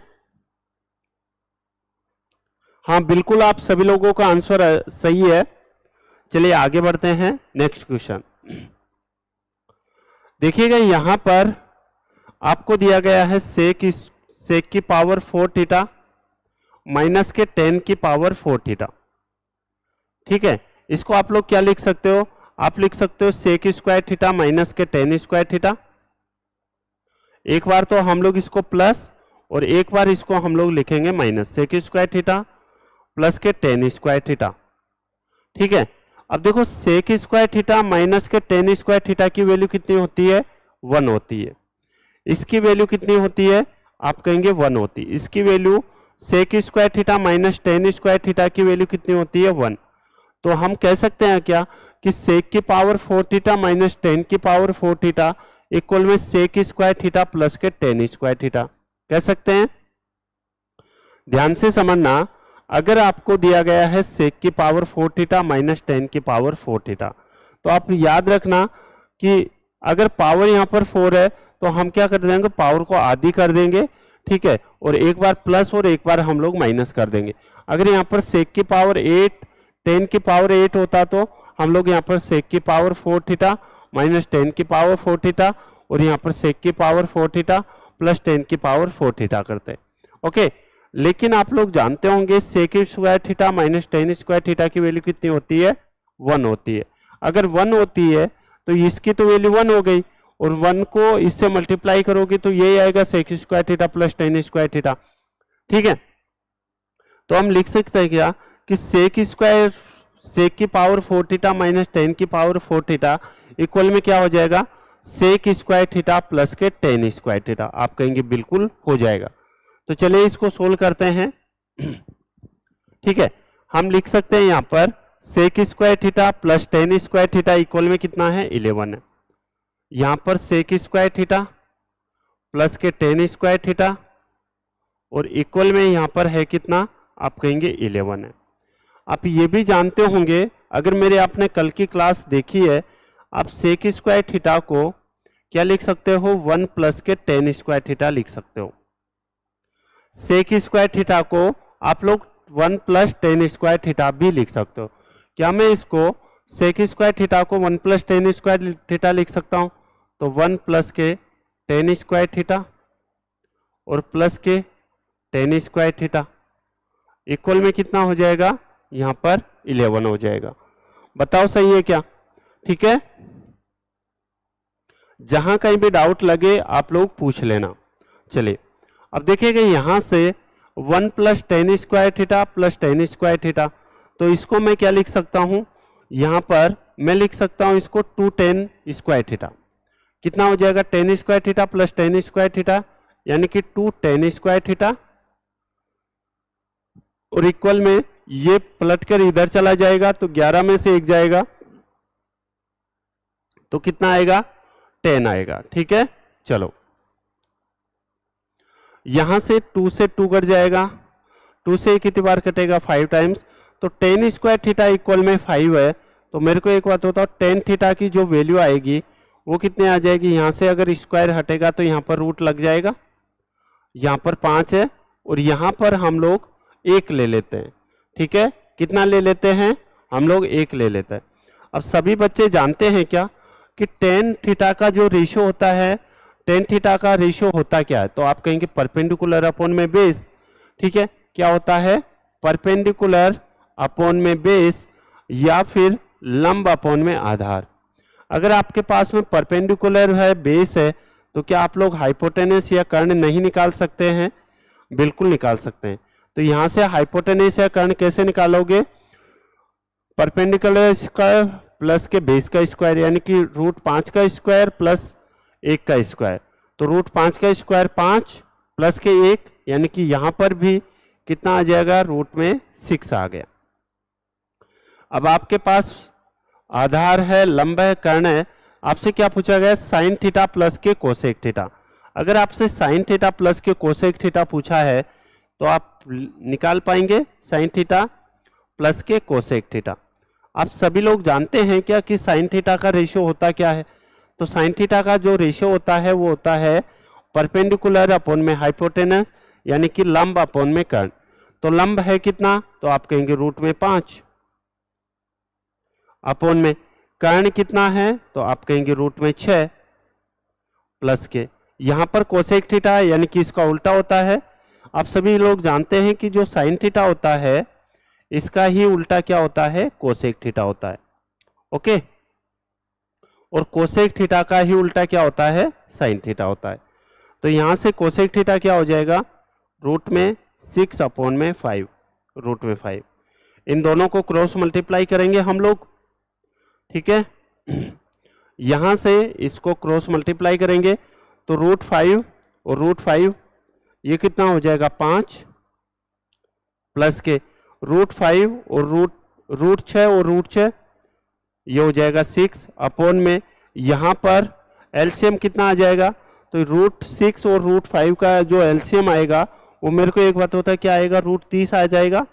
हाँ बिल्कुल, आप सभी लोगों का आंसर सही है। चलिए आगे बढ़ते हैं नेक्स्ट क्वेश्चन। देखिएगा यहाँ पर आपको दिया गया है सेक की पावर 4 थीटा माइनस के 10 की पावर 4 थीटा। ठीक है, इसको आप लोग क्या लिख सकते हो, आप लिख सकते हो सेक स्क्वायर थीटा माइनस के 10 स्क्वायर थीटा। एक बार तो हम लोग इसको प्लस और एक बार इसको हम लोग लिखेंगे minus, sec square theta plus के 10 स्क्वायर थीटा। ठीक है, अब देखो सेक स्क्वायर थीटा माइनस के 10 स्क्वायर थीटा की वैल्यू कितनी होती है, 1 होती है। इसकी वैल्यू कितनी होती है, आप कहेंगे 1 होती है। इसकी value sec square theta minus 10 square theta की वैल्यू कितनी होती है, 1। तो हम कह सकते हैं क्या कि सेक की पावर 4 थीटा माइनस 10 की पावर 4 थीटा इक्वल में सेक स्क्वायर थीटा प्लस के 10 स्क्वायर थीटा कह सकते हैं। ध्यान से समझना, अगर आपको दिया गया है सेक की पावर 4 थीटा माइनस 10 की पावर 4 थीटा, तो आप याद रखना कि अगर पावर यहाँ पर 4 है तो हम क्या कर देंगे, पावर को आधी कर देंगे। ठीक है, और एक बार प्लस और एक बार हम लोग माइनस कर देंगे। अगर यहाँ पर सेक की पावर 8 10 की पावर 8 होता तो हम लोग यहाँ पर सेक की पावर 4 थीटा माइनस 10 की पावर 4 थीटा और यहाँ पर सेक की पावर 4 थीटा प्लस 10 की पावर 4 थीटा करते। ओके, लेकिन आप लोग जानते होंगे sec square theta minus 10 square theta की वैल्यू कितनी होती है, 1 होती है। अगर 1 होती है तो इसकी तो वैल्यू 1 हो गई और 1 को इससे मल्टीप्लाई करोगे तो ये आएगा sec square theta plus 10 square theta. ठीक है, तो हम लिख सकते हैं क्या कि सेक की पावर 4 थीटा माइनस 10 की पावर 4 थीटा इक्वल में क्या हो जाएगा, सेक स्क्वायर थीटा प्लस के 10 स्क्वायर थीटा। आप कहेंगे बिल्कुल हो जाएगा। तो चलिए इसको सोल्व करते हैं। ठीक है, हम लिख सकते हैं यहाँ पर sec square theta plus 10 square theta equal में कितना है, 11 है। यहाँ पर सेक स्क्वायर थीटा प्लस के 10 स्क्वायर थीटा और इक्वल में यहाँ पर है कितना, आप कहेंगे 11 है। आप ये भी जानते होंगे, अगर मेरे आपने कल की क्लास देखी है, आप सेक स्क्वायर थीटा को क्या लिख सकते हो, 1 प्लस के 10 स्क्वायर थीटा लिख सकते हो। सेक स्क्वायर थीटा को आप लोग 1 प्लस 10 स्क्वायर थीटा भी लिख सकते हो। क्या मैं इसको सेक स्क्वायर थीटा को 1 प्लस 10 स्क्वायर थीटा लिख सकता हूँ, तो 1 प्लस के 10 स्क्वायर थीटा और प्लस के 10 स्क्वायर थीटा इक्वल में कितना हो जाएगा, यहाँ पर 11 हो जाएगा। बताओ सही है क्या। ठीक है, जहां कहीं भी डाउट लगे आप लोग पूछ लेना। चलिए अब देखिएगा यहाँ से 1 plus 10 square theta plus 10 square theta, तो इसको मैं क्या लिख सकता हूँ, यहाँ पर मैं लिख सकता हूँ इसको 210 स्क्वायर थीटा। कितना हो जाएगा, 10 square theta plus 10 square theta यानी कि 210 स्क्वायर थीटा और इक्वल में ये पलट कर इधर चला जाएगा तो 11 में से 1 जाएगा तो कितना आएगा, 10 आएगा। ठीक है, चलो यहां से 2 से 2 कट जाएगा, 2 से कितनी बार कटेगा, 5 टाइम्स। तो 10 स्क्वायर थीटा इक्वल में 5 है, तो मेरे को एक बात होता, 10 थीटा की जो वैल्यू आएगी वो कितने आ जाएगी, यहां से अगर स्क्वायर हटेगा तो यहां पर रूट लग जाएगा, यहां पर 5 है और यहां पर हम लोग 1 ले लेते हैं। ठीक है, कितना ले लेते हैं, हम लोग 1 ले लेते हैं। अब सभी बच्चे जानते हैं क्या कि tan थीटा का जो रेशियो होता है, tan थीटा का रेशियो होता क्या है, तो आप कहेंगे परपेंडिकुलर अपॉन में बेस। ठीक है, क्या होता है, परपेंडिकुलर अपॉन में बेस या फिर लंब अपॉन में आधार। अगर आपके पास में परपेंडिकुलर है, बेस है, तो क्या आप लोग हाइपोटेनस या कर्ण नहीं निकाल सकते हैं, बिल्कुल निकाल सकते हैं। तो यहां से हाइपोटेनस या कर्ण कैसे निकालोगे, परपेंडिकुलर स्क्वायर प्लस के बेस का स्क्वायर यानी कि रूट 5 का स्क्वायर प्लस 1 का स्क्वायर, तो रूट 5 का स्क्वायर 5 प्लस के 1 यानी कि यहां पर भी कितना आ जाएगा, रूट में 6 आ गया। अब आपके पास आधार है, लंब है, कर्ण है, आपसे क्या पूछा गया, साइन थीटा प्लस के कोसेक थीटा। अगर आपसे साइन थीटा प्लस के कोसेक थीटा पूछा है तो आप निकाल पाएंगे साइन थीटा प्लस के कोसेक थीटा। आप सभी लोग जानते हैं क्या कि साइन थीटा का रेशियो होता क्या है, तो साइन थीटा का जो रेशियो होता है वो होता है परपेंडिकुलर अपॉन में हाइपोटेनस यानी कि लंब अपॉन में कर्ण। तो लंब है कितना, तो आप कहेंगे रूट में 5 अपॉन में कर्ण कितना है, तो आप कहेंगे रूट में 6। प्लस के, यहाँ पर कोसेक थीटा यानी कि इसका उल्टा होता है। आप सभी लोग जानते हैं कि जो साइन थीटा होता है इसका ही उल्टा क्या होता है, कोसेक थीटा होता है। ओके, और कोसेक थीटा का ही उल्टा क्या होता है, साइन थीटा होता है। तो यहां से कोसेक थीटा क्या हो जाएगा, रूट में 6/5, रूट में 5। इन दोनों को क्रॉस मल्टीप्लाई करेंगे हम लोग, ठीक है। यहां से इसको क्रॉस मल्टीप्लाई करेंगे तो √5 और √5 ये कितना हो जाएगा, 5 प्लस के √5 और √6 और √6 ये हो जाएगा 6 में यहाँ पर एलसीएम कितना आ जाएगा, तो √6 और √5 का जो एलसीएम आएगा वो मेरे को एक बात होता है क्या आएगा, √30 आ जाएगा।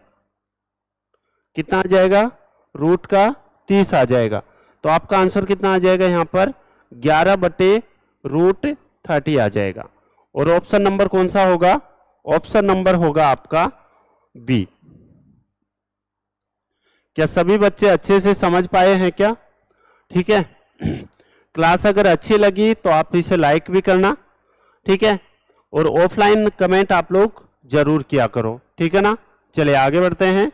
कितना आ जाएगा, √30 आ जाएगा। तो आपका आंसर कितना आ जाएगा यहाँ पर, 11/√30 आ जाएगा। और ऑप्शन नंबर कौन सा होगा, ऑप्शन नंबर होगा आपका बी। क्या सभी बच्चे अच्छे से समझ पाए हैं क्या, ठीक है। क्लास अगर अच्छी लगी तो आप इसे लाइक भी करना, ठीक है, और ऑफलाइन कमेंट आप लोग जरूर किया करो, ठीक है ना। चलिए आगे बढ़ते हैं,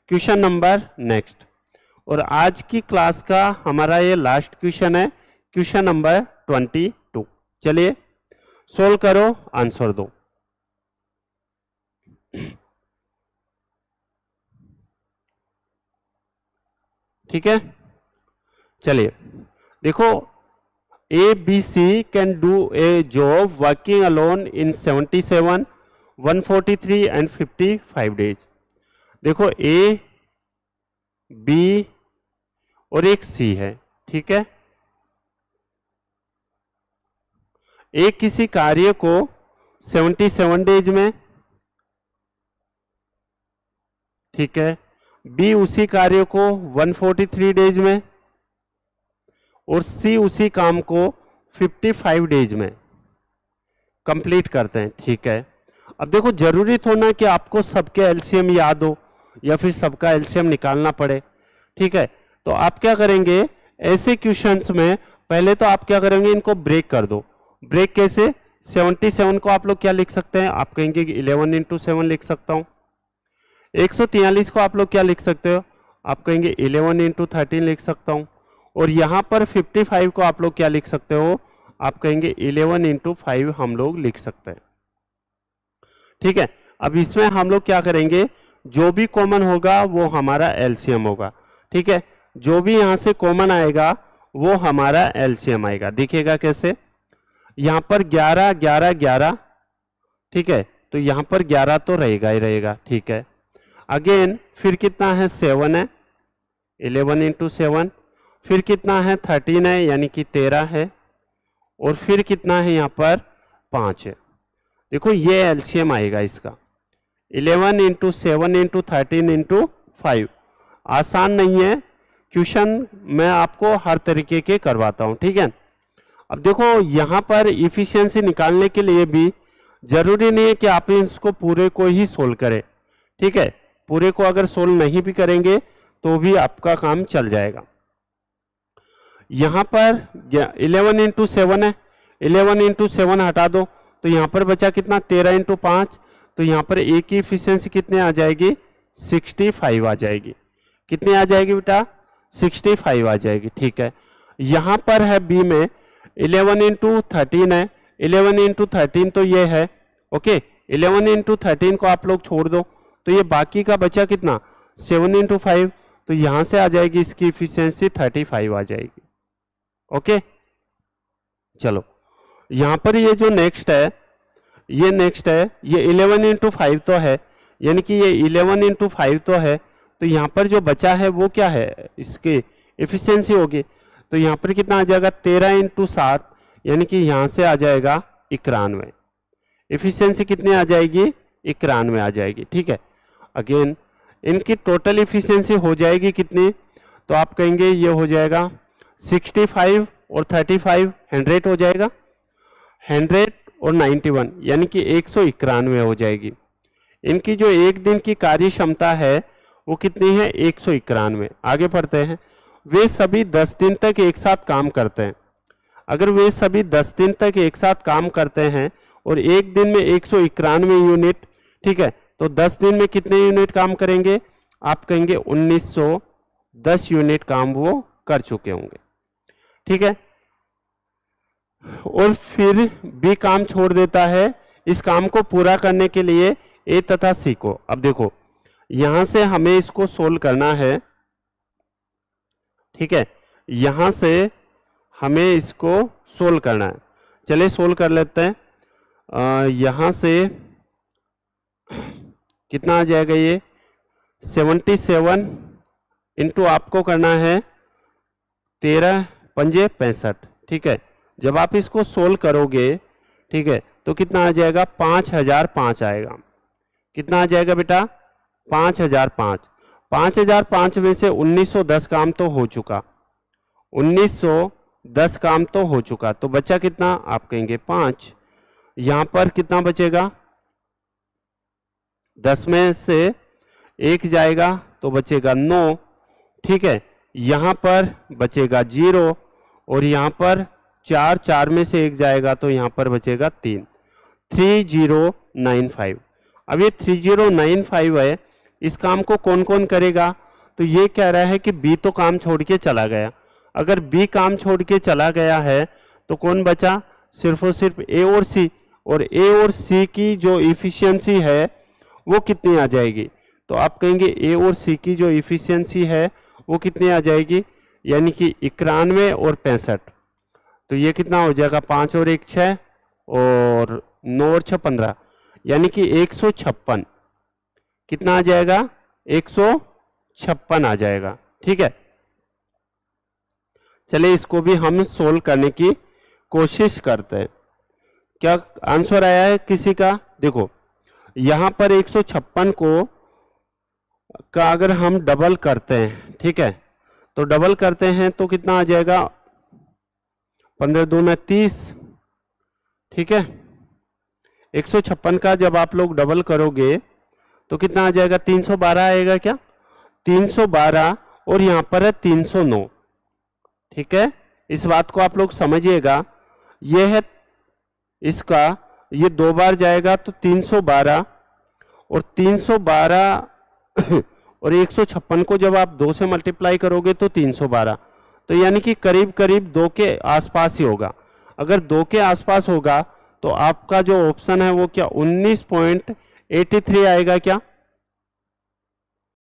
क्वेश्चन नंबर नेक्स्ट। और आज की क्लास का हमारा ये लास्ट क्वेश्चन है, क्वेश्चन नंबर 22। चलिए सोल्व करो, आंसर दो। ठीक है, चलिए देखो, ABC can do a job working alone in 77, 143 and 55 days. देखो A, B और एक C है, ठीक है। A किसी कार्य को 77 डेज में, ठीक है, B उसी कार्य को 143 डेज में और C उसी काम को 55 डेज में कंप्लीट करते हैं, ठीक है। अब देखो जरूरी थोड़ा कि आपको सबके एलसीएम याद हो या फिर सबका एलसीएम निकालना पड़े, ठीक है। तो आप क्या करेंगे, ऐसे क्वेश्चंस में पहले तो आप क्या करेंगे, इनको ब्रेक कर दो। ब्रेक कैसे, 77 को आप लोग क्या लिख सकते हैं, आप कहेंगे 11 × 7 लिख सकता हूं। 143 को आप लोग क्या लिख सकते हो, आप कहेंगे 11 × 13 लिख सकता हूं। और यहां पर 55 को आप लोग क्या लिख सकते हो, आप कहेंगे 11 × 5 हम लोग लिख सकते हैं, ठीक है। अब इसमें हम लोग क्या करेंगे, जो भी कॉमन होगा वो हमारा एलसीएम होगा, ठीक है। जो भी यहां से कॉमन आएगा वो हमारा एलसीएम आएगा। दिखेगा कैसे, यहां पर 11 11 11, ठीक है, तो यहां पर 11 तो रहेगा ही रहेगा, ठीक है। अगेन फिर कितना है, 7 है, 11 × 7, फिर कितना है 13 है यानी कि 13 है, और फिर कितना है यहाँ पर 5 है। देखो ये एलसीएम आएगा इसका, 11 × 7 × 13 × 5। आसान नहीं है, क्वेश्चन मैं आपको हर तरीके के करवाता हूँ, ठीक है। अब देखो यहाँ पर इफिशियंसी निकालने के लिए भी जरूरी नहीं है कि आप इसको पूरे को ही सोल्व करें, ठीक है। पूरे को अगर सोल्व नहीं भी करेंगे तो भी आपका काम चल जाएगा। यहां पर 11 × 7 है, 11 × 7 हटा दो तो यहां पर बचा कितना, 13 × 5, तो यहां पर ए की इफिशियंसी कितने आ जाएगी, 65 आ जाएगी। कितनी आ जाएगी बेटा, 65 आ जाएगी, ठीक है। यहां पर है बी में 11 × 13 है, 11 × 13 तो ये है, ओके। 11 × 13 को आप लोग छोड़ दो तो ये बाकी का बचा कितना, 7 × 5, तो यहां से आ जाएगी इसकी इफिशियंसी 35 आ जाएगी, ओके। चलो यहां पर ये जो नेक्स्ट है, ये नेक्स्ट है, ये 11 × 5 तो है, यानी कि ये 11 × 5 तो है, तो यहां पर जो बचा है वो क्या है, इसकी इफिशियंसी होगी। तो यहां पर कितना आ जाएगा, 13 × 7, यानी कि यहां से आ जाएगा 91। इफिशियंसी कितनी आ जाएगी, 91 आ जाएगी, ठीक है। अगेन इनकी टोटल इफिशियंसी हो जाएगी कितनी, तो आप कहेंगे ये हो जाएगा 65 और 35 100 हो जाएगा, 100 और 91 यानी कि 191 हो जाएगी। इनकी जो एक दिन की कार्य क्षमता है वो कितनी है, 191। आगे पढ़ते हैं, वे सभी 10 दिन तक एक साथ काम करते हैं। अगर वे सभी 10 दिन तक एक साथ काम करते हैं और एक दिन में 191 यूनिट, ठीक है, तो 10 दिन में कितने यूनिट काम करेंगे? आप कहेंगे 1910 यूनिट काम वो कर चुके होंगे, ठीक है। और फिर बी काम छोड़ देता है। इस काम को पूरा करने के लिए ए तथा सी को, अब देखो यहां से हमें इसको सोल्व करना है, ठीक है, यहां से हमें इसको सोल्व करना है। चलिए सोल्व कर लेते हैं। यहां से कितना आ जाएगा? ये 77 इंटू आपको करना है 13 पंजे 65, ठीक है। जब आप इसको सोल्व करोगे, ठीक है, तो कितना आ जाएगा? 5005 आएगा। कितना आ जाएगा बेटा? 5005। 5005 में से 1910 काम तो हो चुका, 1910 काम तो हो चुका, तो बचा कितना? आप कहेंगे 5। यहां पर कितना बचेगा? 10 में से 1 जाएगा तो बचेगा 9, ठीक है। यहां पर बचेगा 0 और यहां पर 4 में से 1 जाएगा तो यहां पर बचेगा 3, 3095। अब ये 3095 है, इस काम को कौन कौन करेगा? तो ये कह रहा है कि बी तो काम छोड़ के चला गया। अगर बी काम छोड़ के चला गया है तो कौन बचा? सिर्फ और सिर्फ ए और सी, और ए और सी की जो इफिशियंसी है वो कितनी आ जाएगी? तो आप कहेंगे ए और सी की जो इफिशियंसी है वो कितनी आ जाएगी? यानी कि 91 और 65। तो ये कितना हो जाएगा? 5 और 1 6 और 9 और 6 15, यानी कि 156। कितना आ जाएगा? 156 आ जाएगा, ठीक है। चलिए इसको भी हम सोल्व करने की कोशिश करते हैं। क्या आंसर आया है किसी का? देखो यहां पर 156 को का अगर हम डबल करते हैं, ठीक है, तो डबल करते हैं तो कितना आ जाएगा? 15 दूना 30, ठीक है। 156 का जब आप लोग डबल करोगे तो कितना आ जाएगा? 312 आएगा क्या? 312 और यहां पर है 309, ठीक है। इस बात को आप लोग समझिएगा। ये है इसका, ये 2 बार जाएगा तो 312 और 312 और 156 को जब आप 2 से मल्टीप्लाई करोगे तो 312, तो यानी कि करीब करीब 2 के आसपास ही होगा। अगर 2 के आसपास होगा तो आपका जो ऑप्शन है वो क्या 19.83 आएगा क्या?